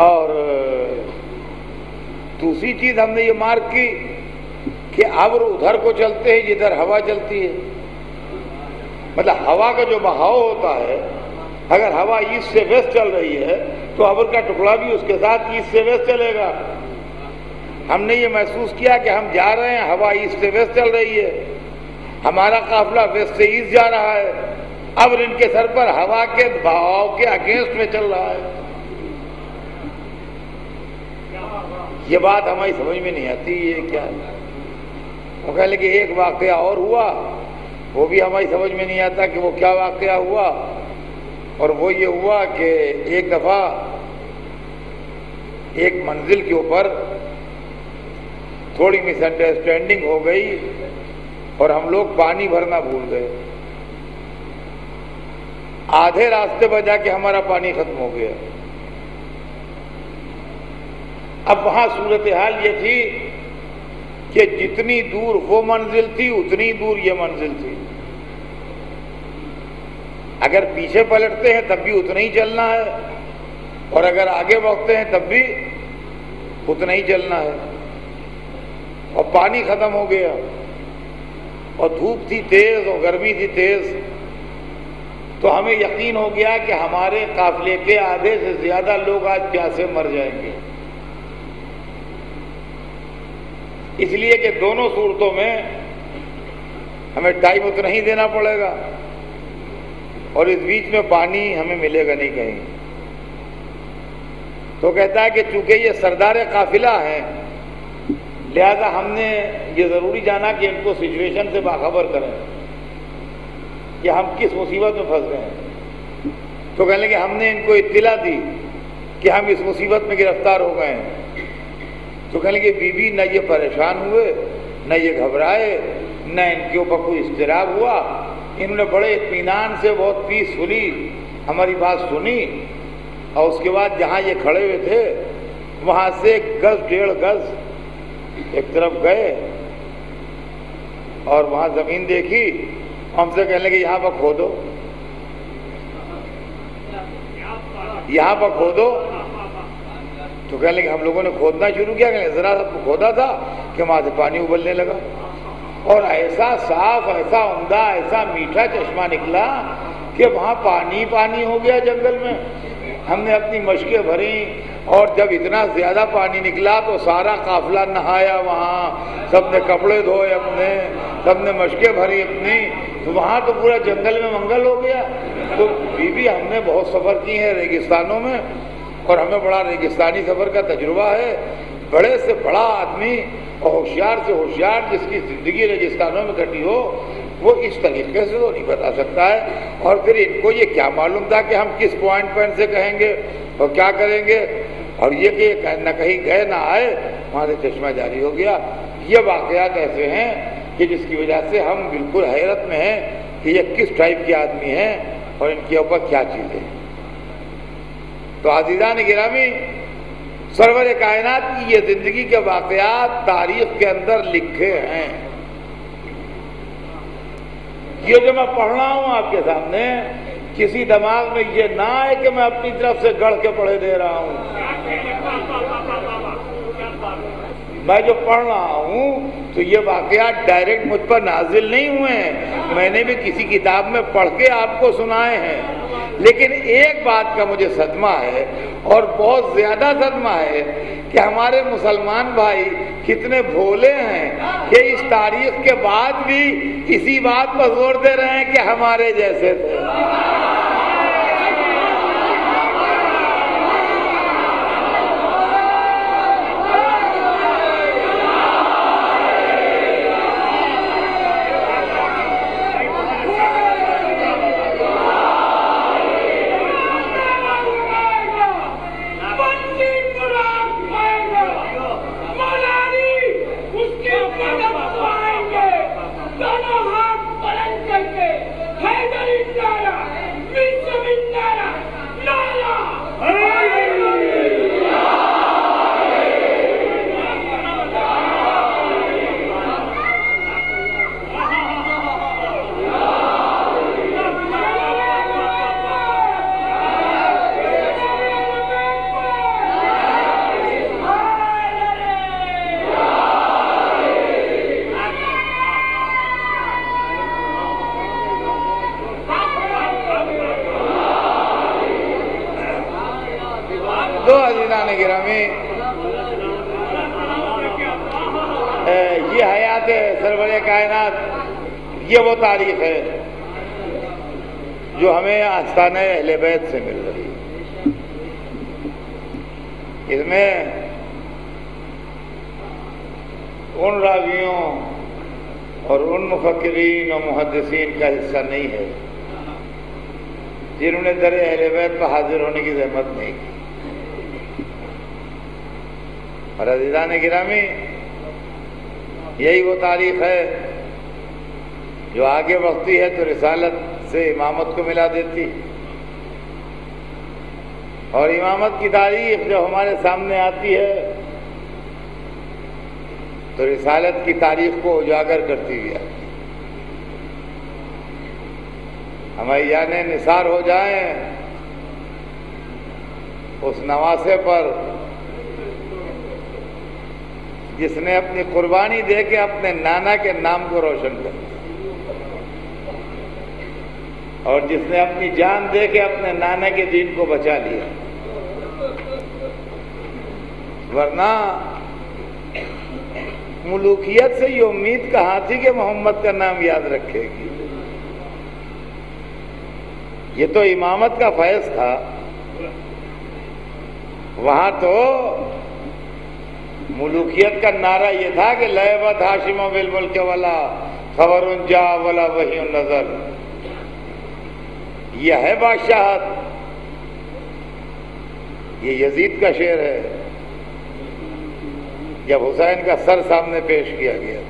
اور دوسری چیز ہم نے یہ مارک کی کہ ابر ادھر کو چلتے ہیں جدھر ہوا چلتی ہے، مطلب ہوا کا جو بہاؤ ہوتا ہے، اگر ہوا ایسٹ سے ویسٹ چل رہی ہے تو ابر کا ٹکڑا بھی اس کے ساتھ ایسٹ سے ویسٹ چلے گا۔ ہم نے یہ محسوس کیا کہ ہم جا رہے ہیں، ہوا ایسٹ سے ویسٹ چل رہی ہے، ہمارا قافلہ ویسٹ سے ایسٹ جا رہا ہے، ابر ان کے سر پر ہوا کے بہاؤ کے اگینسٹ میں چل رہا ہے۔ یہ بات ہماری سمجھ میں نہیں آتی یہ کیا ہے۔ وہ کہہ لے کہ ایک واقعہ اور ہوا، وہ بھی ہماری سمجھ میں نہیں آتا کہ وہ کیا واقعہ ہوا، اور وہ یہ ہوا کہ ایک دفعہ ایک منزل کے اوپر تھوڑی مس انڈرسٹینڈنگ ہو گئی اور ہم لوگ پانی بھرنا بھول گئے، آدھے راستے پر جا کے ہمارا پانی ختم ہو گیا۔ اب وہاں صورتحال یہ تھی کہ جتنی دور وہ منزل تھی اتنی دور یہ منزل تھی، اگر پیچھے پلٹتے ہیں تب بھی اتنا ہی چلنا ہے اور اگر آگے بڑھتے ہیں تب بھی اتنا ہی چلنا ہے، اور پانی ختم ہو گیا اور دھوپ تھی تیز اور گرمی تھی تیز، تو ہمیں یقین ہو گیا کہ ہمارے قافلے کے آدھے سے زیادہ لوگ آج پیاسے مر جائیں گے، اس لیے کہ دونوں صورتوں میں ہمیں ٹائم اتنا ہی دینا پڑے گا اور اس بیچ میں پانی ہمیں ملے گا نہیں کہیں۔ تو کہتا ہے کہ چونکہ یہ سردار قافلہ ہیں لہذا ہم نے یہ ضروری جانا کہ ان کو سچویشن سے باخبر کریں کہ ہم کس مصیبت میں پھنس گئے ہیں۔ تو کہنے لگے ہم نے ان کو اطلاع دی کہ ہم اس مصیبت میں گرفتار ہو گئے ہیں۔ تو کہنے لگے بی بی نہ یہ پریشان ہوئے، نہ یہ گھبرائے، نہ ان کے اوپر کوئی اضطراب ہوا، انہوں نے بڑے اطمینان سے بہت پیسفلی ہماری بات سنی، اور اس کے بعد جہاں یہ کھڑے ہوئے تھے وہاں سے 1 گز 1.5 گز ایک طرف گئے اور وہاں زمین دیکھی، ہم سے کہنے لگے یہاں پر کھودو، یہاں پر کھودو۔ تو کہنے لگے ہم لوگوں نے کھودنا شروع کیا، کہ ذرا سا کھودا تھا کہ وہاں سے پانی ابلنے لگا، اور ایسا صاف، ایسا عمدہ، ایسا میٹھا چشمہ نکلا کہ وہاں پانی پانی ہو گیا جنگل میں۔ ہم نے اپنی مشقیں بھری اور جب اتنا زیادہ پانی نکلا تو سارا قافلہ نہایا، وہاں سب نے کپڑے دھوئے اپنے، سب نے مشقیں بھری اپنی، تو وہاں تو پورا جنگل میں منگل ہو گیا۔ تو بی بی ہم نے بہت سفر کی ہے ریگستانوں میں اور ہمیں بڑا ریگستانی سفر کا تجربہ ہے، بڑے سے بڑا آدمی اور ہوشیار سے ہوشیار جس کی زندگی ریگستانوں میں کٹی ہو وہ اس طریقے سے تو نہیں بتا سکتا ہے۔ اور پھر ان کو یہ کیا معلوم تھا کہ ہم کس پوائنٹ سے کہیں گے اور کیا کریں گے، اور یہ کہ نہ کہیں گئے نہ آئے، وہاں سے چشمہ جاری ہو گیا۔ یہ واقعات ایسے ہیں کہ جس کی وجہ سے ہم بالکل حیرت میں ہیں کہ یہ کس ٹائپ کے آدمی ہیں اور ان کے اوپر کیا چیزیں ہیں۔ تو عزیزان گرامی، سرور کائنات کی یہ زندگی کے واقعات تاریخ کے اندر لکھے ہیں. یہ جو میں پڑھ رہا ہوں آپ کے سامنے، کسی دماغ میں یہ نہ آئے کہ میں اپنی طرف سے گڑھ کے پڑھے دے رہا ہوں. میں جو پڑھ رہا ہوں تو یہ واقعات ڈائریکٹ مجھ پر نازل نہیں ہوئے ہیں، میں نے بھی کسی کتاب میں پڑھ کے آپ کو سنائے ہیں. لیکن ایک بات کا مجھے صدمہ ہے، اور بہت زیادہ صدمہ ہے، کہ ہمارے مسلمان بھائی کتنے بھولے ہیں کہ اس تاریخ کے بعد بھی اسی بات پر زور دے رہے ہیں کہ ہمارے جیسے تھے. گرامی، یہ حیات سرور کائنات، یہ وہ تاریخ ہے جو ہمیں آستانہ اہل بیت سے مل رہی ہے. اس میں ان راویوں اور ان مفکرین اور محدثین کا حصہ نہیں ہے جنہوں نے در اہل بیت پر حاضر ہونے کی زحمت نہیں کی. اور عزیزان گرامی، یہی وہ تاریخ ہے جو آگے بڑھتی ہے تو رسالت سے امامت کو ملا دیتی، اور امامت کی تاریخ جب ہمارے سامنے آتی ہے تو رسالت کی تاریخ کو اجاگر کرتی ہوئی آتی. ہماری جانیں نثار ہو جائیں اس نواسے پر جس نے اپنی قربانی دے کے اپنے نانا کے نام کو روشن کر دیا، اور جس نے اپنی جان دے کے اپنے نانا کے دین کو بچا لیا. ورنہ ملوکیت سے یہ امید کہاں تھی کہ محمد کا نام یاد رکھے گی. یہ تو امامت کا فیض تھا. وہاں تو ملوکیت کا نعرہ یہ تھا کہ لعبت ہاشم بالملک ولا خبر جا ولا وحی نظر. یہ ہے بادشاہت. یہ یزید کا شعر ہے جب حسین کا سر سامنے پیش کیا گیا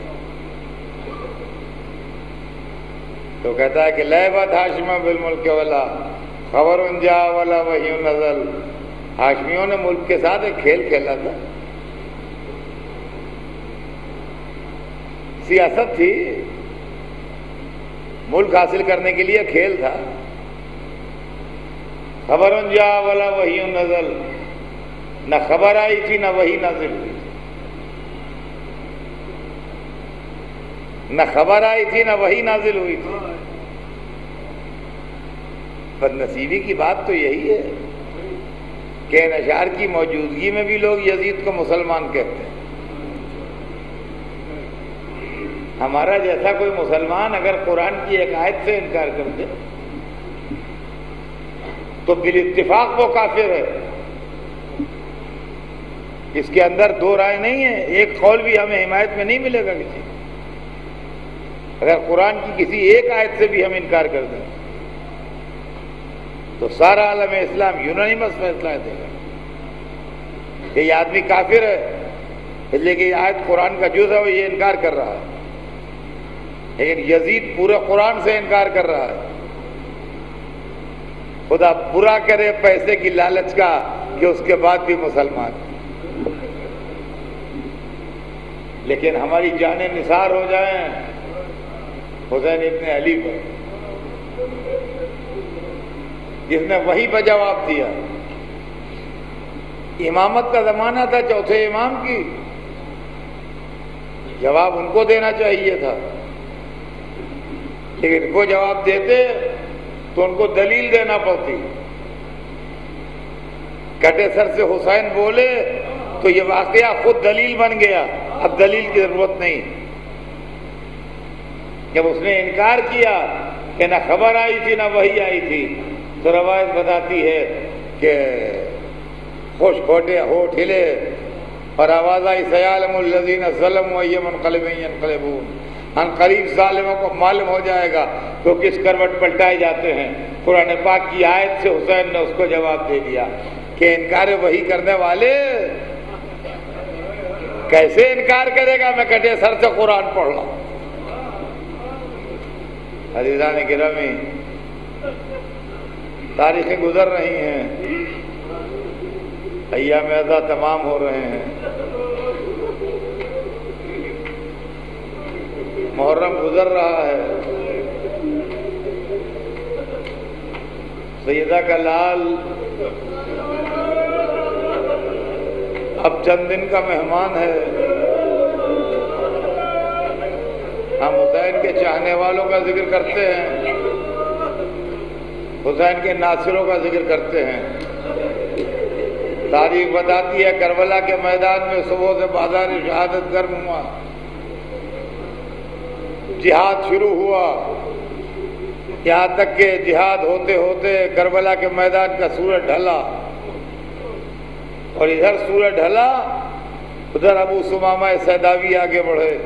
تو کہتا ہے کہ لعبت ہاشم بالملک ولا خبر جا ولا وحی نظر. ہاشمیوں نے ملک کے ساتھ ایک کھیل کھیلا تھا، سیاست تھی، ملک حاصل کرنے کے لیے کھیل تھا. خبر جا ولا وحی نزل، نہ خبر آئی تھی نہ وحی نازل ہوئی تھی. نہ خبر آئی تھی نہ وحی نازل ہوئی تھی. بد نصیبی کی بات تو یہی ہے کہ ان اشعار کی موجودگی میں بھی لوگ یزید کو مسلمان کہتے ہیں. ہمارا جیسا کوئی مسلمان اگر قرآن کی ایک آیت سے انکار کر دے تو بالاتفاق وہ کافر ہے. اس کے اندر دو رائے نہیں ہے، ایک قول بھی ہمیں حمایت میں نہیں ملے گا کسی. اگر قرآن کی کسی ایک آیت سے بھی ہم انکار کر دیں تو سارا عالم اسلام یونانیمس فیصلہ دے گا کہ یہ آدمی کافر ہے، اس لیے کہ یہ آیت قرآن کا جز ہے وہ یہ انکار کر رہا ہے. لیکن یزید پورے قرآن سے انکار کر رہا ہے. خدا برا کرے پیسے کی لالچ کا کہ اس کے بعد بھی مسلمان، لیکن ہماری جانیں نثار ہو جائیں حسین ابن علی پر، جس نے وہی پہ جواب دیا۔ امامت کا زمانہ تھا چوتھے امام کی، جواب ان کو دینا چاہیے تھا، لیکن وہ جواب دیتے تو ان کو دلیل دینا پڑتی۔ کٹے سر سے حسین بولے تو یہ واقعہ خود دلیل بن گیا، اب دلیل کی ضرورت نہیں۔ جب اس نے انکار کیا کہ نہ خبر آئی تھی نہ وحی آئی تھی، تو روایت بتاتی ہے کہ خوش کھوٹے ہوٹھ ہلے اور آواز آئی سیعلم الذین ظلموا ای منقلب ینقلبون، ان قریب ظالموں کو معلوم ہو جائے گا تو کس کروٹ پلٹائے جاتے ہیں۔ قرآن پاک کی آیت سے حسین نے اس کو جواب دے دیا کہ انکار وحی کرنے والے کیسے انکار کرے گا، میں کٹے سر سے قرآن پڑھ رہا ہوں۔ عزیزان گرامی، تاریخیں گزر رہی ہیں، ایام عزا تمام ہو رہے ہیں، محرم گزر رہا ہے، سیدہ کا لال اب چند دن کا مہمان ہے۔ ہم حسین کے چاہنے والوں کا ذکر کرتے ہیں، حسین کے ناصروں کا ذکر کرتے ہیں۔ تاریخ بتاتی ہے کربلا کے میدان میں صبح سے بازار شہادت گرم ہوا، جہاد شروع ہوا، یہاں تک کہ جہاد ہوتے ہوتے کربلا کے میدان کا سورج ڈھلا، اور ادھر سورج ڈھلا ادھر ابو ثمامہ سیداوی آگے بڑھے،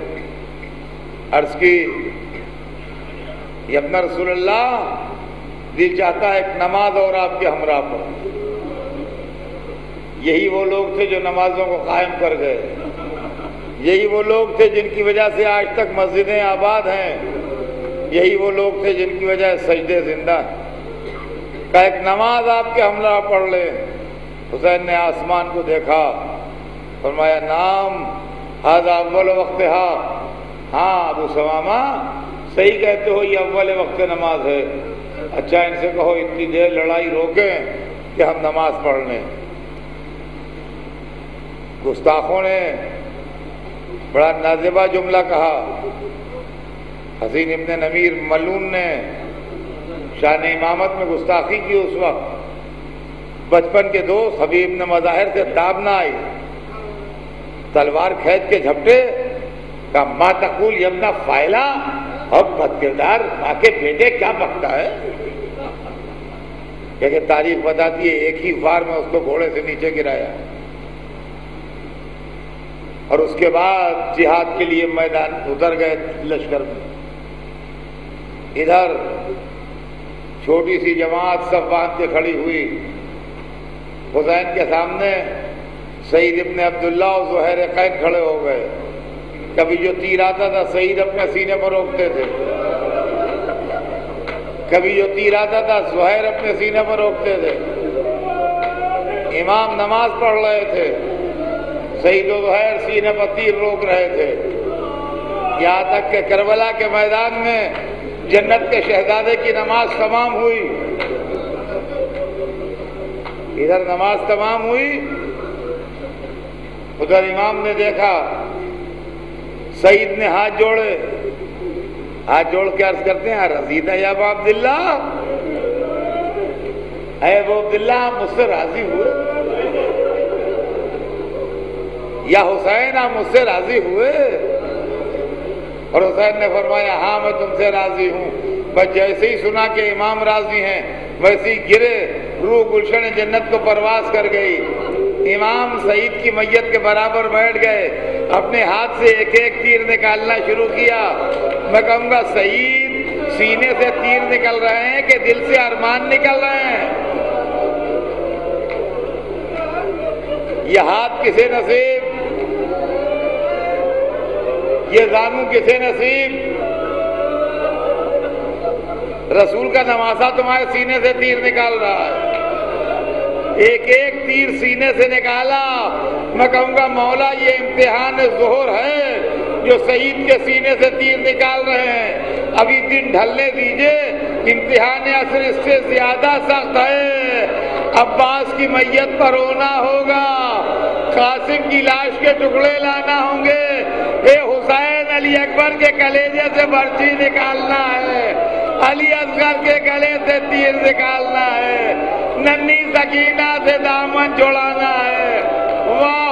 عرض کی یا ابن رسول اللہ، دل چاہتا ہے ایک نماز اور آپ کے ہمراہ پر۔ یہی وہ لوگ تھے جو نمازوں کو قائم کر گئے، یہی وہ لوگ تھے جن کی وجہ سے آج تک مسجدیں آباد ہیں، یہی وہ لوگ تھے جن کی وجہ سے سجدے زندہ ہیں۔ کہ ایک نماز آپ کے ہمراہ پڑھ لیں۔ حسین نے آسمان کو دیکھا، فرمایا نام ھذا اول وقتھا، ہاں ابو ثمامہ صحیح کہتے ہو، یہ اول وقت نماز ہے۔ اچھا ان سے کہو اتنی دیر لڑائی روکیں کہ ہم نماز پڑھ لیں۔ گستاخوں نے بڑا نازیبہ جملہ کہا، حسین ابن نمیر ملعون نے شان امامت میں گستاخی کی۔ اس وقت بچپن کے دوست حبیب نے مظاہر سے تاب نہ آئی، تلوار کھینچ کے جھپٹے، کہا ما تقول یا ابن فائلہ، اور بد کردار ماں کے بیٹے کیا بکتا ہے۔ کہ تاریخ بتاتی ہے ایک ہی وار میں اس کو گھوڑے سے نیچے گرایا، اور اس کے بعد جہاد کے لیے میدان اتر گئے لشکر میں۔ ادھر چھوٹی سی جماعت سب باندھ کے کھڑی ہوئی، حسین کے سامنے سعید ابن عبداللہ اور زہیر قین کھڑے ہو گئے۔ کبھی جو تیر آتا تھا سعید اپنے سینے پر روکتے تھے، کبھی جو تیر آتا تھا زہیر اپنے سینے پر روکتے تھے۔ امام نماز پڑھ رہے تھے، سعید و زہیر سینے پر تیر روک رہے تھے، یہاں تک کہ کربلا کے میدان میں جنت کے شہزادے کی نماز تمام ہوئی۔ ادھر نماز تمام ہوئی، ادھر امام نے دیکھا، سعید نے ہاتھ جوڑے، ہاتھ جوڑ کے عرض کرتے ہیں رضیت یا ابا عبداللہ، اے ابو عبداللہ آپ مجھ سے راضی ہوئے؟ یا حسین آپ مجھ سے راضی ہوئے؟ اور حسین نے فرمایا ہاں میں تم سے راضی ہوں۔ بس جیسے ہی سنا کہ امام راضی ہیں ویسے ہی گرے، روح گلشن جنت کو پرواز کر گئی۔ امام سعید کی میت کے برابر بیٹھ گئے، اپنے ہاتھ سے ایک ایک تیر نکالنا شروع کیا۔ میں کہوں گا سعید سینے سے تیر نکل رہے ہیں کہ دل سے ارمان نکل رہے ہیں؟ یہ ہاتھ کسے نصیب، یہ زانو کسے نصیب؟ رسول کا نواسا تمہارے سینے سے تیر نکال رہا ہے، ایک ایک تیر سینے سے نکالا۔ میں کہوں گا مولا یہ امتحان ظہر ہے جو شہید کے سینے سے تیر نکال رہے ہیں، ابھی دن ڈھلنے دیجئے، امتحان عصر اس سے زیادہ سخت ہے۔ عباس کی میت پر رونا ہوگا، قاسم کی لاش کے ٹکڑے لانا ہوں گے، اے حسین علی اکبر کے کلیجے سے برچی نکالنا ہے، علی اصغر کے گلے سے تیر نکالنا ہے، ننھی سکینہ سے دامن چھڑانا ہے۔ واہ